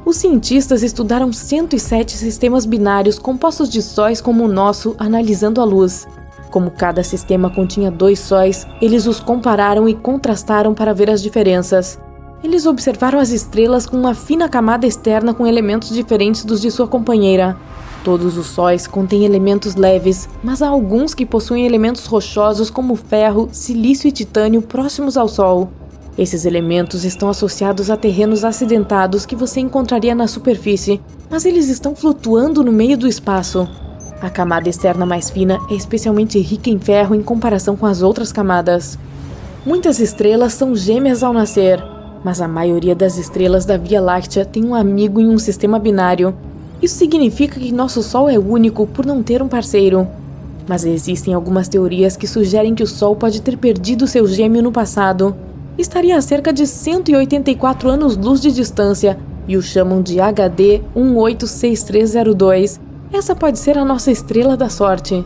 Os cientistas estudaram 107 sistemas binários compostos de sóis como o nosso, analisando a luz. Como cada sistema continha 2 sóis, eles os compararam e contrastaram para ver as diferenças. Eles observaram as estrelas com uma fina camada externa com elementos diferentes dos de sua companheira. Todos os sóis contêm elementos leves, mas há alguns que possuem elementos rochosos como ferro, silício e titânio próximos ao Sol. Esses elementos estão associados a terrenos acidentados que você encontraria na superfície, mas eles estão flutuando no meio do espaço. A camada externa mais fina é especialmente rica em ferro em comparação com as outras camadas. Muitas estrelas são gêmeas ao nascer, mas a maioria das estrelas da Via Láctea tem um amigo em um sistema binário. Isso significa que nosso Sol é único por não ter um parceiro. Mas existem algumas teorias que sugerem que o Sol pode ter perdido seu gêmeo no passado. Estaria a cerca de 184 anos-luz de distância e o chamam de HD 186302. Essa pode ser a nossa estrela da sorte.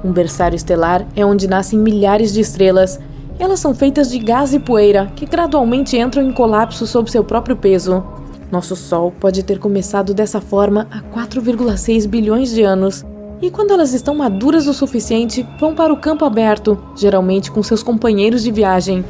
Um berçário estelar é onde nascem milhares de estrelas. Elas são feitas de gás e poeira que gradualmente entram em colapso sob seu próprio peso. Nosso Sol pode ter começado dessa forma há 4,6 bilhões de anos. E quando elas estão maduras o suficiente, vão para o campo aberto, geralmente com seus companheiros de viagem.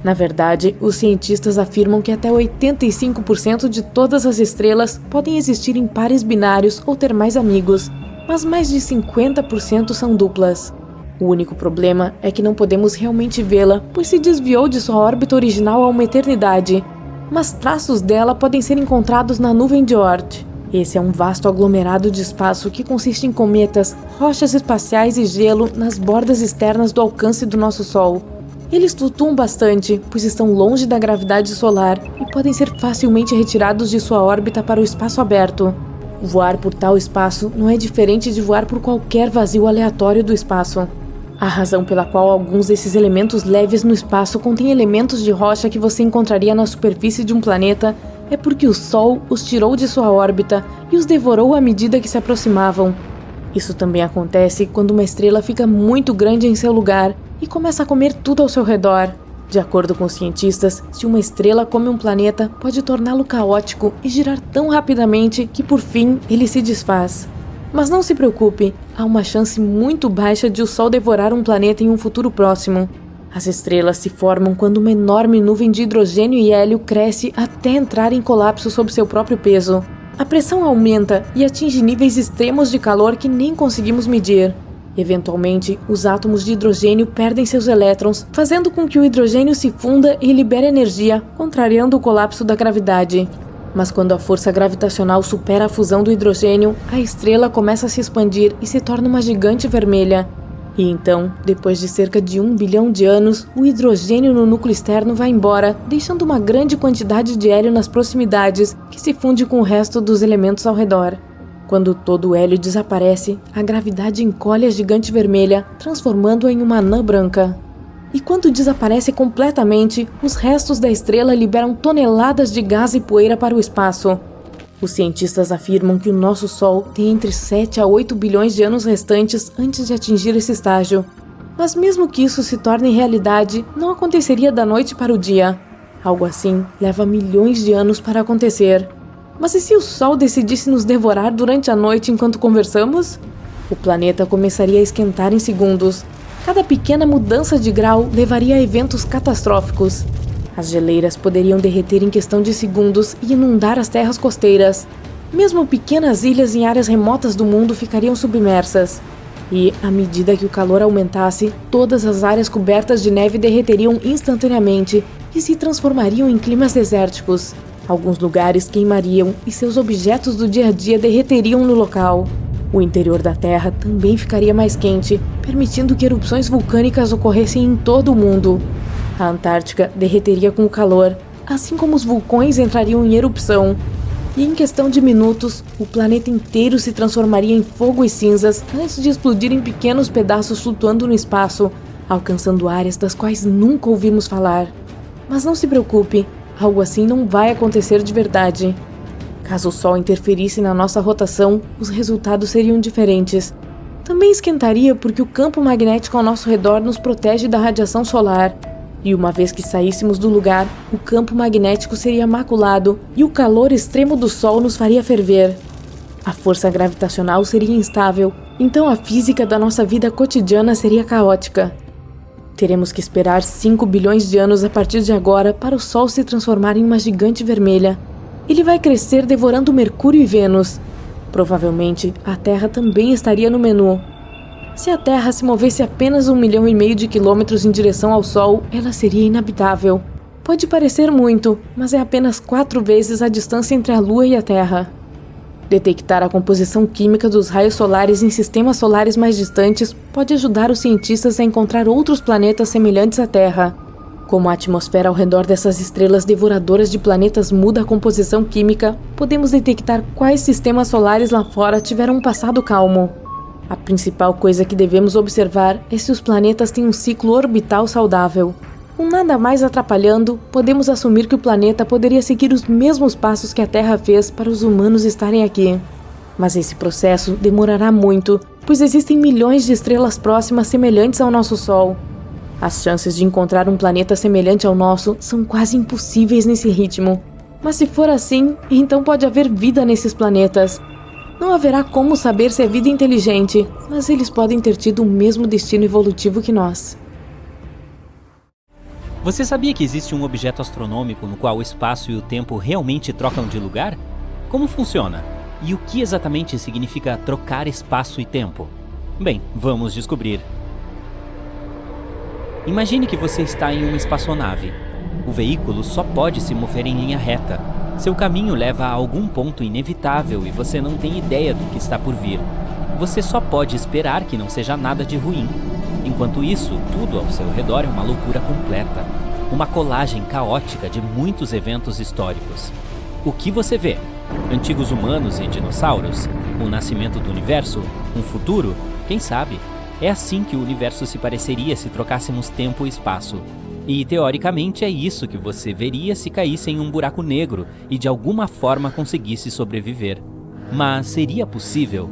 Na verdade, os cientistas afirmam que até 85% de todas as estrelas podem existir em pares binários ou ter mais amigos, mas mais de 50% são duplas. O único problema é que não podemos realmente vê-la, pois se desviou de sua órbita original há uma eternidade. Mas traços dela podem ser encontrados na nuvem de Oort. Esse é um vasto aglomerado de espaço que consiste em cometas, rochas espaciais e gelo nas bordas externas do alcance do nosso Sol. Eles flutuam bastante, pois estão longe da gravidade solar e podem ser facilmente retirados de sua órbita para o espaço aberto. Voar por tal espaço não é diferente de voar por qualquer vazio aleatório do espaço. A razão pela qual alguns desses elementos leves no espaço contêm elementos de rocha que você encontraria na superfície de um planeta é porque o Sol os tirou de sua órbita e os devorou à medida que se aproximavam. Isso também acontece quando uma estrela fica muito grande em seu lugar e começa a comer tudo ao seu redor. De acordo com os cientistas, se uma estrela come um planeta, pode torná-lo caótico e girar tão rapidamente que por fim ele se desfaz. Mas não se preocupe, há uma chance muito baixa de o Sol devorar um planeta em um futuro próximo. As estrelas se formam quando uma enorme nuvem de hidrogênio e hélio cresce até entrar em colapso sob seu próprio peso. A pressão aumenta e atinge níveis extremos de calor que nem conseguimos medir. Eventualmente, os átomos de hidrogênio perdem seus elétrons, fazendo com que o hidrogênio se funda e libere energia, contrariando o colapso da gravidade. Mas quando a força gravitacional supera a fusão do hidrogênio, a estrela começa a se expandir e se torna uma gigante vermelha. E então, depois de cerca de 1 bilhão de anos, o hidrogênio no núcleo externo vai embora, deixando uma grande quantidade de hélio nas proximidades, que se funde com o resto dos elementos ao redor. Quando todo o hélio desaparece, a gravidade encolhe a gigante vermelha, transformando-a em uma anã branca. E quando desaparece completamente, os restos da estrela liberam toneladas de gás e poeira para o espaço. Os cientistas afirmam que o nosso Sol tem entre 7 a 8 bilhões de anos restantes antes de atingir esse estágio. Mas mesmo que isso se torne realidade, não aconteceria da noite para o dia. Algo assim leva milhões de anos para acontecer. Mas e se o Sol decidisse nos devorar durante a noite enquanto conversamos? O planeta começaria a esquentar em segundos. Cada pequena mudança de grau levaria a eventos catastróficos. As geleiras poderiam derreter em questão de segundos e inundar as terras costeiras. Mesmo pequenas ilhas em áreas remotas do mundo ficariam submersas. E, à medida que o calor aumentasse, todas as áreas cobertas de neve derreteriam instantaneamente e se transformariam em climas desérticos. Alguns lugares queimariam e seus objetos do dia a dia derreteriam no local. O interior da Terra também ficaria mais quente, permitindo que erupções vulcânicas ocorressem em todo o mundo. A Antártica derreteria com o calor, assim como os vulcões entrariam em erupção. E em questão de minutos, o planeta inteiro se transformaria em fogo e cinzas antes de explodir em pequenos pedaços flutuando no espaço, alcançando áreas das quais nunca ouvimos falar. Mas não se preocupe, algo assim não vai acontecer de verdade. Caso o Sol interferisse na nossa rotação, os resultados seriam diferentes. Também esquentaria porque o campo magnético ao nosso redor nos protege da radiação solar. E uma vez que saíssemos do lugar, o campo magnético seria maculado e o calor extremo do Sol nos faria ferver. A força gravitacional seria instável, então a física da nossa vida cotidiana seria caótica. Teremos que esperar 5 bilhões de anos a partir de agora para o Sol se transformar em uma gigante vermelha. Ele vai crescer devorando Mercúrio e Vênus. Provavelmente, a Terra também estaria no menu. Se a Terra se movesse apenas 1,5 milhão de quilômetros em direção ao Sol, ela seria inabitável. Pode parecer muito, mas é apenas 4 vezes a distância entre a Lua e a Terra. Detectar a composição química dos raios solares em sistemas solares mais distantes pode ajudar os cientistas a encontrar outros planetas semelhantes à Terra. Como a atmosfera ao redor dessas estrelas devoradoras de planetas muda a composição química, podemos detectar quais sistemas solares lá fora tiveram um passado calmo. A principal coisa que devemos observar é se os planetas têm um ciclo orbital saudável. Com nada mais atrapalhando, podemos assumir que o planeta poderia seguir os mesmos passos que a Terra fez para os humanos estarem aqui. Mas esse processo demorará muito, pois existem milhões de estrelas próximas semelhantes ao nosso Sol. As chances de encontrar um planeta semelhante ao nosso são quase impossíveis nesse ritmo. Mas se for assim, então pode haver vida nesses planetas. Não haverá como saber se é vida inteligente, mas eles podem ter tido o mesmo destino evolutivo que nós. Você sabia que existe um objeto astronômico no qual o espaço e o tempo realmente trocam de lugar? Como funciona? E o que exatamente significa trocar espaço e tempo? Bem, vamos descobrir. Imagine que você está em uma espaçonave. O veículo só pode se mover em linha reta. Seu caminho leva a algum ponto inevitável e você não tem ideia do que está por vir. Você só pode esperar que não seja nada de ruim. Enquanto isso, tudo ao seu redor é uma loucura completa. Uma colagem caótica de muitos eventos históricos. O que você vê? Antigos humanos e dinossauros? O nascimento do universo? Um futuro? Quem sabe? É assim que o universo se pareceria se trocássemos tempo e espaço. E, teoricamente, é isso que você veria se caísse em um buraco negro e de alguma forma conseguisse sobreviver. Mas seria possível?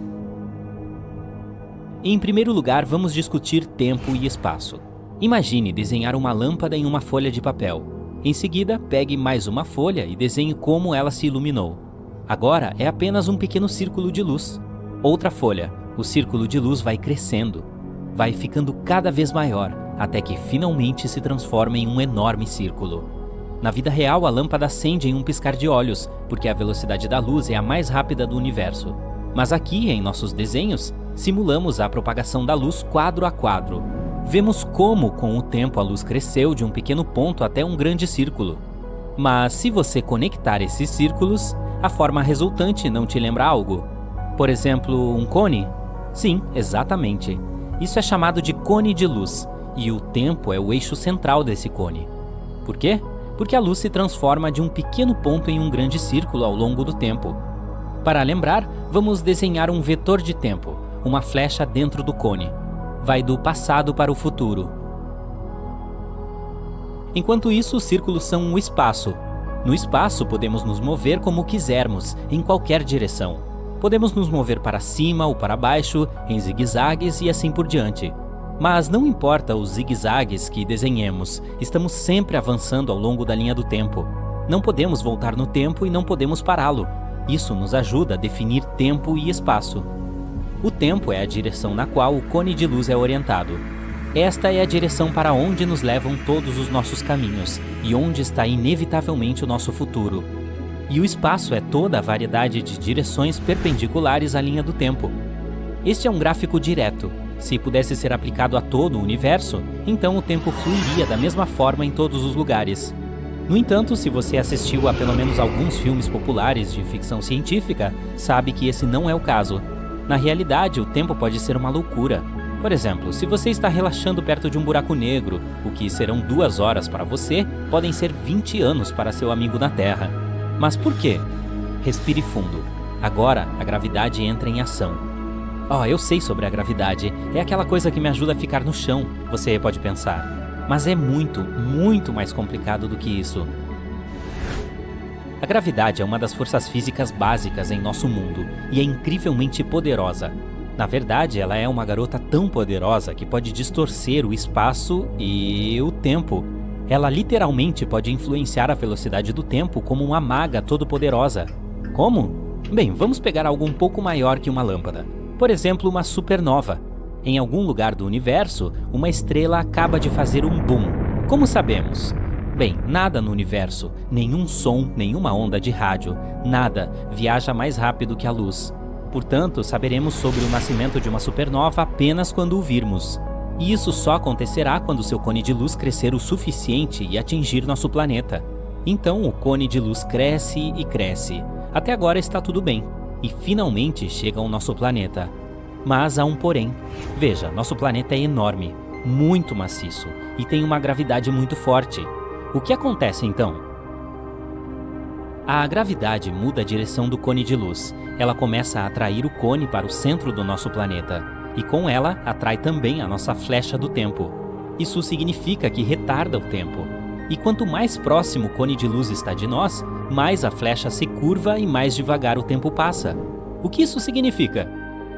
Em primeiro lugar, vamos discutir tempo e espaço. Imagine desenhar uma lâmpada em uma folha de papel. Em seguida, pegue mais uma folha e desenhe como ela se iluminou. Agora é apenas um pequeno círculo de luz. Outra folha. O círculo de luz vai crescendo. Vai ficando cada vez maior, até que finalmente se transforma em um enorme círculo. Na vida real, a lâmpada acende em um piscar de olhos, porque a velocidade da luz é a mais rápida do universo. Mas aqui, em nossos desenhos, simulamos a propagação da luz quadro a quadro. Vemos como, com o tempo, a luz cresceu de um pequeno ponto até um grande círculo. Mas se você conectar esses círculos, a forma resultante não te lembra algo? Por exemplo, um cone? Sim, exatamente. Isso é chamado de cone de luz, e o tempo é o eixo central desse cone. Por quê? Porque a luz se transforma de um pequeno ponto em um grande círculo ao longo do tempo. Para lembrar, vamos desenhar um vetor de tempo, uma flecha dentro do cone. Vai do passado para o futuro. Enquanto isso, os círculos são o espaço. No espaço, podemos nos mover como quisermos, em qualquer direção. Podemos nos mover para cima ou para baixo, em zigue-zagues e assim por diante. Mas não importa os zigue-zagues que desenhemos, estamos sempre avançando ao longo da linha do tempo. Não podemos voltar no tempo e não podemos pará-lo. Isso nos ajuda a definir tempo e espaço. O tempo é a direção na qual o cone de luz é orientado. Esta é a direção para onde nos levam todos os nossos caminhos e onde está inevitavelmente o nosso futuro. E o espaço é toda a variedade de direções perpendiculares à linha do tempo. Este é um gráfico direto. Se pudesse ser aplicado a todo o universo, então o tempo fluiria da mesma forma em todos os lugares. No entanto, se você assistiu a pelo menos alguns filmes populares de ficção científica, sabe que esse não é o caso. Na realidade, o tempo pode ser uma loucura. Por exemplo, se você está relaxando perto de um buraco negro, o que serão 2 horas para você, podem ser 20 anos para seu amigo na Terra. Mas por quê? Respire fundo. Agora, a gravidade entra em ação. Eu sei sobre a gravidade. É aquela coisa que me ajuda a ficar no chão, você pode pensar. Mas é muito, muito mais complicado do que isso. A gravidade é uma das forças físicas básicas em nosso mundo e é incrivelmente poderosa. Na verdade, ela é uma garota tão poderosa que pode distorcer o espaço e o tempo. Ela literalmente pode influenciar a velocidade do tempo como uma maga todo-poderosa. Como? Bem, vamos pegar algo um pouco maior que uma lâmpada. Por exemplo, uma supernova. Em algum lugar do universo, uma estrela acaba de fazer um boom. Como sabemos? Bem, nada no universo, nenhum som, nenhuma onda de rádio, nada viaja mais rápido que a luz. Portanto, saberemos sobre o nascimento de uma supernova apenas quando o virmos. E isso só acontecerá quando seu cone de luz crescer o suficiente e atingir nosso planeta. Então, o cone de luz cresce e cresce. Até agora está tudo bem. E finalmente chega ao nosso planeta. Mas há um porém. Veja, nosso planeta é enorme, muito maciço e tem uma gravidade muito forte. O que acontece então? A gravidade muda a direção do cone de luz. Ela começa a atrair o cone para o centro do nosso planeta. E com ela, atrai também a nossa flecha do tempo. Isso significa que retarda o tempo. E quanto mais próximo o cone de luz está de nós, mais a flecha se curva e mais devagar o tempo passa. O que isso significa?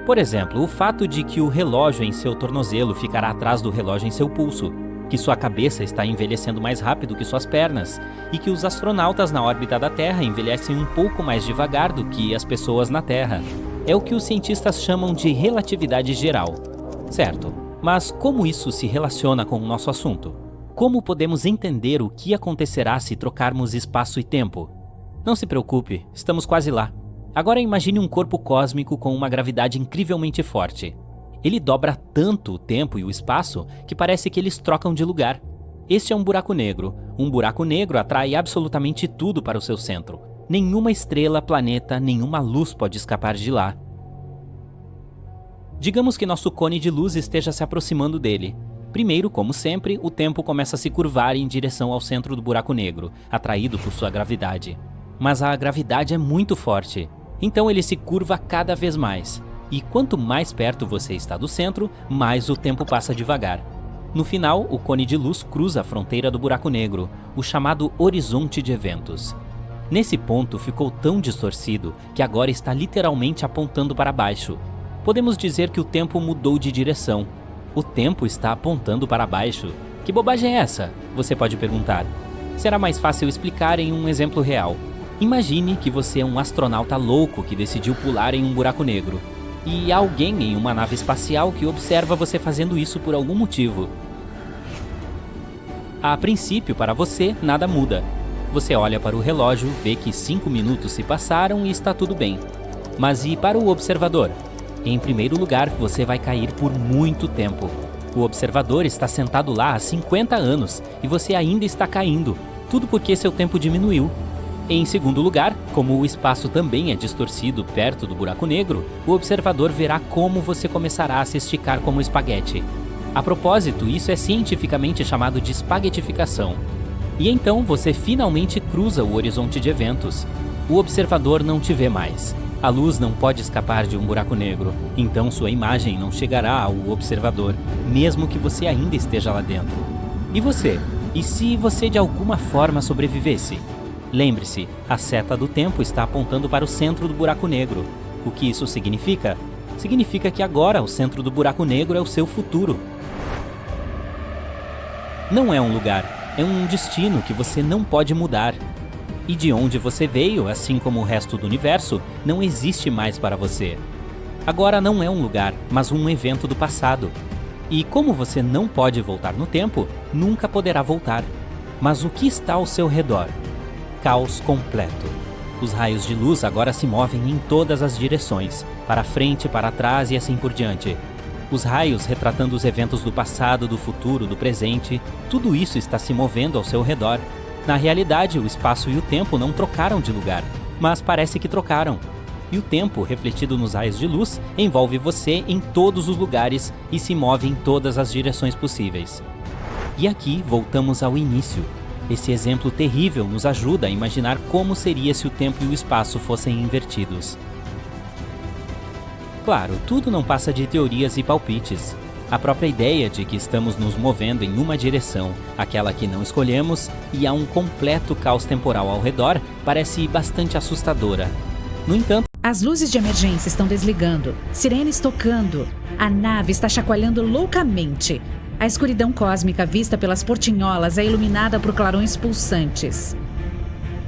Por exemplo, o fato de que o relógio em seu tornozelo ficará atrás do relógio em seu pulso, que sua cabeça está envelhecendo mais rápido que suas pernas, e que os astronautas na órbita da Terra envelhecem um pouco mais devagar do que as pessoas na Terra. É o que os cientistas chamam de relatividade geral. Certo, mas como isso se relaciona com o nosso assunto? Como podemos entender o que acontecerá se trocarmos espaço e tempo? Não se preocupe, estamos quase lá. Agora imagine um corpo cósmico com uma gravidade incrivelmente forte. Ele dobra tanto o tempo e o espaço que parece que eles trocam de lugar. Este é um buraco negro. Um buraco negro atrai absolutamente tudo para o seu centro. Nenhuma estrela, planeta, nenhuma luz pode escapar de lá. Digamos que nosso cone de luz esteja se aproximando dele. Primeiro, como sempre, o tempo começa a se curvar em direção ao centro do buraco negro, atraído por sua gravidade. Mas a gravidade é muito forte. Então ele se curva cada vez mais. E quanto mais perto você está do centro, mais o tempo passa devagar. No final, o cone de luz cruza a fronteira do buraco negro, o chamado horizonte de eventos. Nesse ponto ficou tão distorcido que agora está literalmente apontando para baixo. Podemos dizer que o tempo mudou de direção. O tempo está apontando para baixo. Que bobagem é essa? Você pode perguntar. Será mais fácil explicar em um exemplo real. Imagine que você é um astronauta louco que decidiu pular em um buraco negro. E há alguém em uma nave espacial que observa você fazendo isso por algum motivo. A princípio, para você, nada muda. Você olha para o relógio, vê que 5 minutos se passaram e está tudo bem. Mas e para o observador? Em primeiro lugar, você vai cair por muito tempo. O observador está sentado lá há 50 anos e você ainda está caindo. Tudo porque seu tempo diminuiu. Em segundo lugar, como o espaço também é distorcido perto do buraco negro, o observador verá como você começará a se esticar como espaguete. A propósito, isso é cientificamente chamado de espaguetificação. E então você finalmente cruza o horizonte de eventos. O observador não te vê mais. A luz não pode escapar de um buraco negro, então sua imagem não chegará ao observador, mesmo que você ainda esteja lá dentro. E você? E se você de alguma forma sobrevivesse? Lembre-se, a seta do tempo está apontando para o centro do buraco negro. O que isso significa? Significa que agora o centro do buraco negro é o seu futuro. Não é um lugar, é um destino que você não pode mudar. E de onde você veio, assim como o resto do universo, não existe mais para você. Agora não é um lugar, mas um evento do passado. E como você não pode voltar no tempo, nunca poderá voltar. Mas o que está ao seu redor? Caos completo. Os raios de luz agora se movem em todas as direções, para frente, para trás e assim por diante. Os raios retratando os eventos do passado, do futuro, do presente, tudo isso está se movendo ao seu redor. Na realidade, o espaço e o tempo não trocaram de lugar, mas parece que trocaram. E o tempo, refletido nos raios de luz, envolve você em todos os lugares e se move em todas as direções possíveis. E aqui voltamos ao início. Esse exemplo terrível nos ajuda a imaginar como seria se o tempo e o espaço fossem invertidos. Claro, tudo não passa de teorias e palpites. A própria ideia de que estamos nos movendo em uma direção, aquela que não escolhemos, e há um completo caos temporal ao redor, parece bastante assustadora. No entanto, as luzes de emergência estão desligando, sirenes tocando, a nave está chacoalhando loucamente. A escuridão cósmica vista pelas portinholas é iluminada por clarões pulsantes.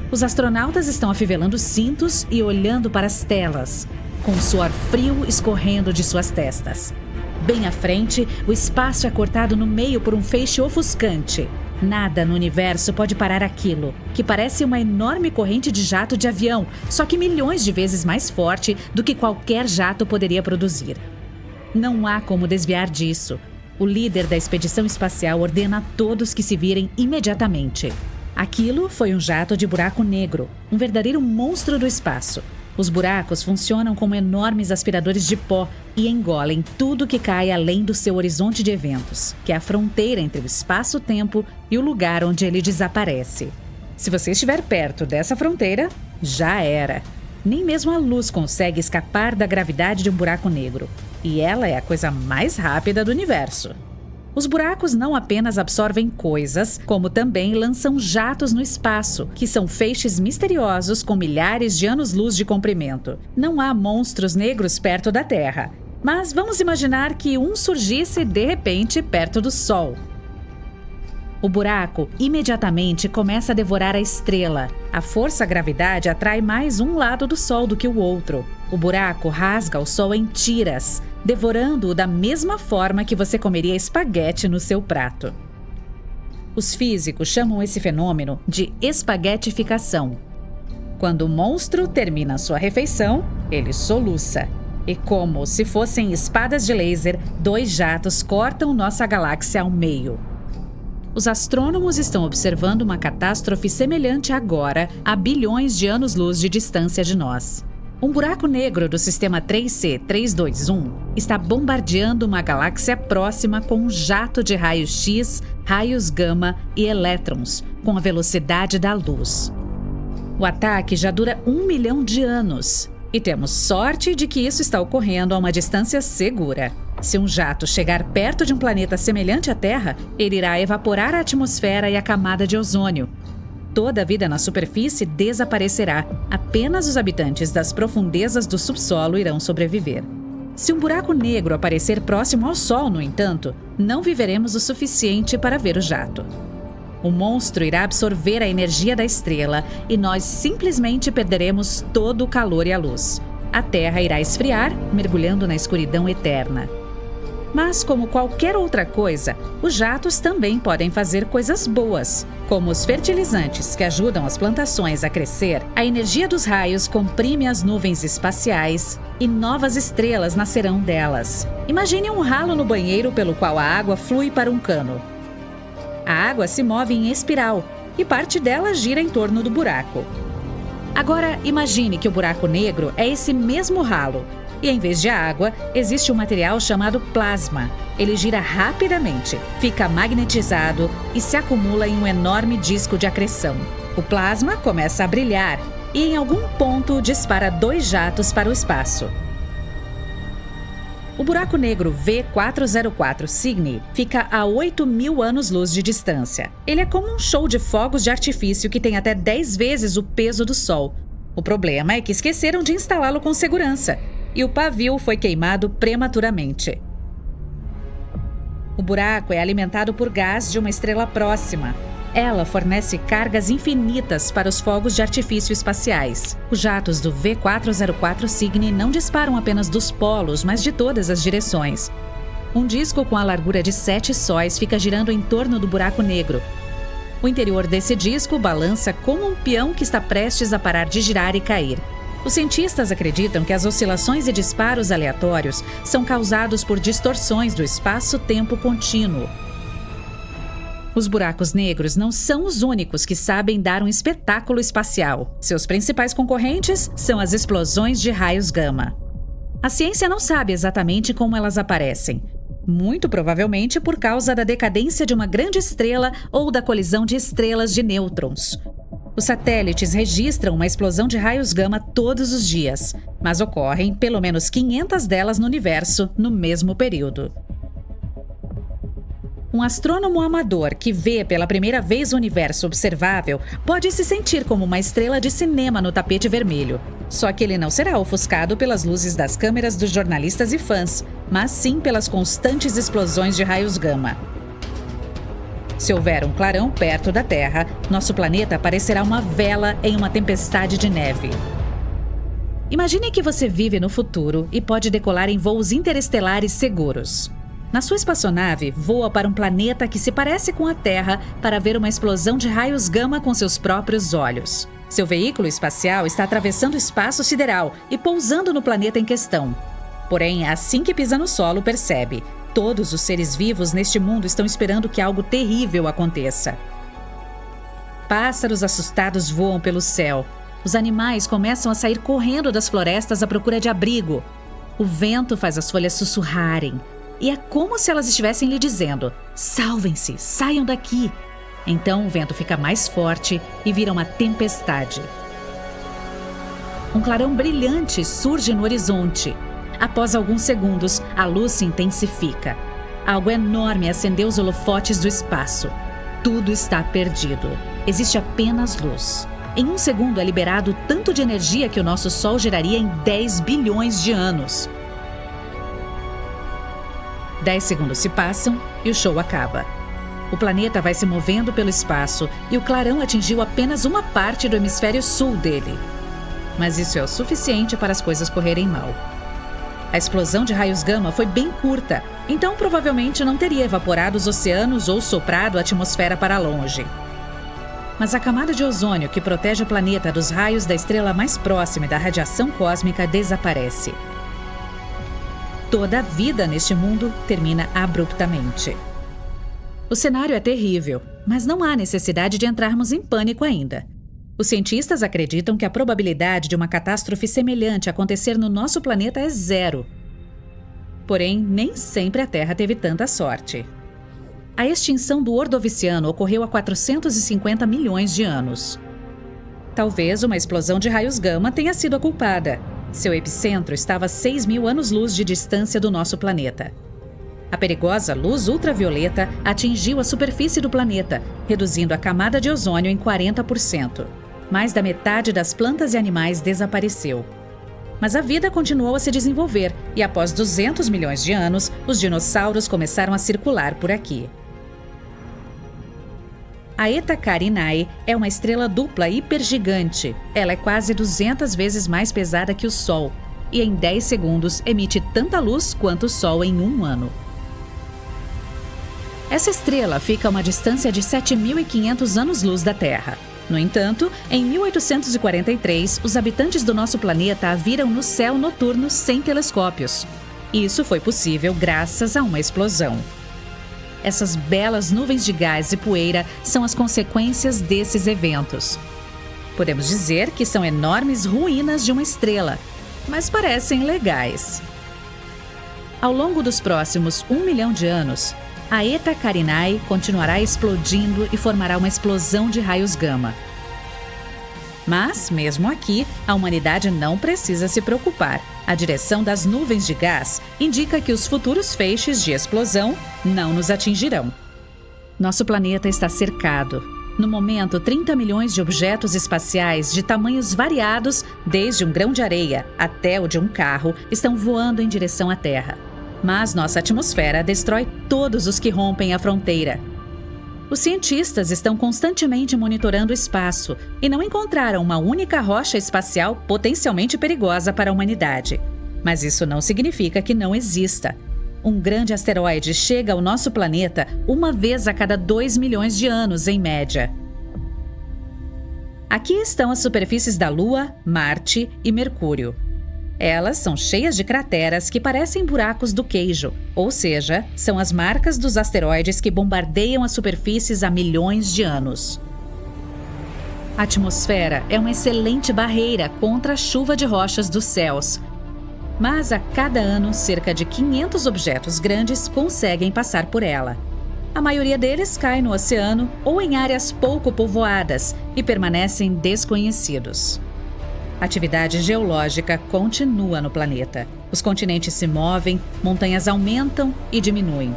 Os astronautas estão afivelando cintos e olhando para as telas, com o suor frio escorrendo de suas testas. Bem à frente, o espaço é cortado no meio por um feixe ofuscante. Nada no universo pode parar aquilo, que parece uma enorme corrente de jato de avião, só que milhões de vezes mais forte do que qualquer jato poderia produzir. Não há como desviar disso. O líder da expedição espacial ordena a todos que se virem imediatamente. Aquilo foi um jato de buraco negro, um verdadeiro monstro do espaço. Os buracos funcionam como enormes aspiradores de pó e engolem tudo que cai além do seu horizonte de eventos, que é a fronteira entre o espaço-tempo e o lugar onde ele desaparece. Se você estiver perto dessa fronteira, já era. Nem mesmo a luz consegue escapar da gravidade de um buraco negro. E ela é a coisa mais rápida do universo. Os buracos não apenas absorvem coisas, como também lançam jatos no espaço, que são feixes misteriosos com milhares de anos-luz de comprimento. Não há monstros negros perto da Terra, mas vamos imaginar que um surgisse de repente perto do Sol. O buraco imediatamente começa a devorar a estrela. A força-gravidade atrai mais um lado do Sol do que o outro. O buraco rasga o Sol em tiras, devorando-o da mesma forma que você comeria espaguete no seu prato. Os físicos chamam esse fenômeno de espaguetificação. Quando o monstro termina sua refeição, ele soluça. E como se fossem espadas de laser, 2 jatos cortam nossa galáxia ao meio. Os astrônomos estão observando uma catástrofe semelhante agora a bilhões de anos-luz de distância de nós. Um buraco negro do sistema 3C321 está bombardeando uma galáxia próxima com um jato de raios X, raios gama e elétrons, com a velocidade da luz. O ataque já dura 1 milhão de anos e temos sorte de que isso está ocorrendo a uma distância segura. Se um jato chegar perto de um planeta semelhante à Terra, ele irá evaporar a atmosfera e a camada de ozônio. Toda a vida na superfície desaparecerá. Apenas os habitantes das profundezas do subsolo irão sobreviver. Se um buraco negro aparecer próximo ao Sol, no entanto, não viveremos o suficiente para ver o jato. O monstro irá absorver a energia da estrela e nós simplesmente perderemos todo o calor e a luz. A Terra irá esfriar, mergulhando na escuridão eterna. Mas, como qualquer outra coisa, os jatos também podem fazer coisas boas. Como os fertilizantes que ajudam as plantações a crescer, a energia dos raios comprime as nuvens espaciais e novas estrelas nascerão delas. Imagine um ralo no banheiro pelo qual a água flui para um cano. A água se move em espiral e parte dela gira em torno do buraco. Agora, imagine que o buraco negro é esse mesmo ralo. E em vez de água, existe um material chamado plasma. Ele gira rapidamente, fica magnetizado e se acumula em um enorme disco de acreção. O plasma começa a brilhar e, em algum ponto, dispara 2 jatos para o espaço. O buraco negro V404 Cygni fica a 8.000 anos-luz de distância. Ele é como um show de fogos de artifício que tem até 10 vezes o peso do Sol. O problema é que esqueceram de instalá-lo com segurança. E o pavio foi queimado prematuramente. O buraco é alimentado por gás de uma estrela próxima. Ela fornece cargas infinitas para os fogos de artifício espaciais. Os jatos do V404 Cygni não disparam apenas dos polos, mas de todas as direções. Um disco com a largura de 7 sóis fica girando em torno do buraco negro. O interior desse disco balança como um peão que está prestes a parar de girar e cair. Os cientistas acreditam que as oscilações e disparos aleatórios são causados por distorções do espaço-tempo contínuo. Os buracos negros não são os únicos que sabem dar um espetáculo espacial. Seus principais concorrentes são as explosões de raios gama. A ciência não sabe exatamente como elas aparecem. Muito provavelmente por causa da decadência de uma grande estrela ou da colisão de estrelas de nêutrons. Os satélites registram uma explosão de raios gama todos os dias, mas ocorrem pelo menos 500 delas no universo no mesmo período. Um astrônomo amador que vê pela primeira vez o universo observável pode se sentir como uma estrela de cinema no tapete vermelho. Só que ele não será ofuscado pelas luzes das câmeras dos jornalistas e fãs, mas sim pelas constantes explosões de raios gama. Se houver um clarão perto da Terra, nosso planeta parecerá uma vela em uma tempestade de neve. Imagine que você vive no futuro e pode decolar em voos interestelares seguros. Na sua espaçonave, voa para um planeta que se parece com a Terra para ver uma explosão de raios gama com seus próprios olhos. Seu veículo espacial está atravessando o espaço sideral e pousando no planeta em questão. Porém, assim que pisa no solo, percebe: todos os seres vivos neste mundo estão esperando que algo terrível aconteça. Pássaros assustados voam pelo céu. Os animais começam a sair correndo das florestas à procura de abrigo. O vento faz as folhas sussurrarem. E é como se elas estivessem lhe dizendo: salvem-se, saiam daqui. Então o vento fica mais forte e vira uma tempestade. Um clarão brilhante surge no horizonte. Após alguns segundos, a luz se intensifica. Algo enorme acendeu os holofotes do espaço. Tudo está perdido. Existe apenas luz. Em um segundo é liberado tanto de energia que o nosso Sol geraria em 10 bilhões de anos. 10 segundos se passam e o show acaba. O planeta vai se movendo pelo espaço e o clarão atingiu apenas uma parte do hemisfério sul dele. Mas isso é o suficiente para as coisas correrem mal. A explosão de raios gama foi bem curta, então provavelmente não teria evaporado os oceanos ou soprado a atmosfera para longe. Mas a camada de ozônio que protege o planeta dos raios da estrela mais próxima e da radiação cósmica desaparece. Toda a vida neste mundo termina abruptamente. O cenário é terrível, mas não há necessidade de entrarmos em pânico ainda. Os cientistas acreditam que a probabilidade de uma catástrofe semelhante acontecer no nosso planeta é 0. Porém, nem sempre a Terra teve tanta sorte. A extinção do Ordoviciano ocorreu há 450 milhões de anos. Talvez uma explosão de raios gama tenha sido a culpada. Seu epicentro estava a 6.000 anos-luz de distância do nosso planeta. A perigosa luz ultravioleta atingiu a superfície do planeta, reduzindo a camada de ozônio em 40%. Mais da metade das plantas e animais desapareceu. Mas a vida continuou a se desenvolver e, após 200 milhões de anos, os dinossauros começaram a circular por aqui. A Eta Carinae é uma estrela dupla hipergigante. Ela é quase 200 vezes mais pesada que o Sol e em 10 segundos emite tanta luz quanto o Sol em um ano. Essa estrela fica a uma distância de 7.500 anos-luz da Terra. No entanto, em 1843, os habitantes do nosso planeta a viram no céu noturno sem telescópios. Isso foi possível graças a uma explosão. Essas belas nuvens de gás e poeira são as consequências desses eventos. Podemos dizer que são enormes ruínas de uma estrela, mas parecem legais. Ao longo dos próximos 1 milhão de anos, a Eta Carinae continuará explodindo e formará uma explosão de raios gama. Mas, mesmo aqui, a humanidade não precisa se preocupar. A direção das nuvens de gás indica que os futuros feixes de explosão não nos atingirão. Nosso planeta está cercado. No momento, 30 milhões de objetos espaciais de tamanhos variados, desde um grão de areia até o de um carro, estão voando em direção à Terra. Mas nossa atmosfera destrói todos os que rompem a fronteira. Os cientistas estão constantemente monitorando o espaço e não encontraram uma única rocha espacial potencialmente perigosa para a humanidade. Mas isso não significa que não exista. Um grande asteroide chega ao nosso planeta uma vez a cada 2 milhões de anos, em média. Aqui estão as superfícies da Lua, Marte e Mercúrio. Elas são cheias de crateras que parecem buracos do queijo, ou seja, são as marcas dos asteroides que bombardeiam as superfícies há milhões de anos. A atmosfera é uma excelente barreira contra a chuva de rochas dos céus. Mas a cada ano, cerca de 500 objetos grandes conseguem passar por ela. A maioria deles cai no oceano ou em áreas pouco povoadas e permanecem desconhecidos. A atividade geológica continua no planeta. Os continentes se movem, montanhas aumentam e diminuem.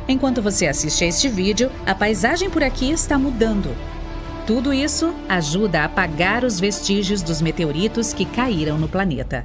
Enquanto você assiste a este vídeo, a paisagem por aqui está mudando. Tudo isso ajuda a apagar os vestígios dos meteoritos que caíram no planeta.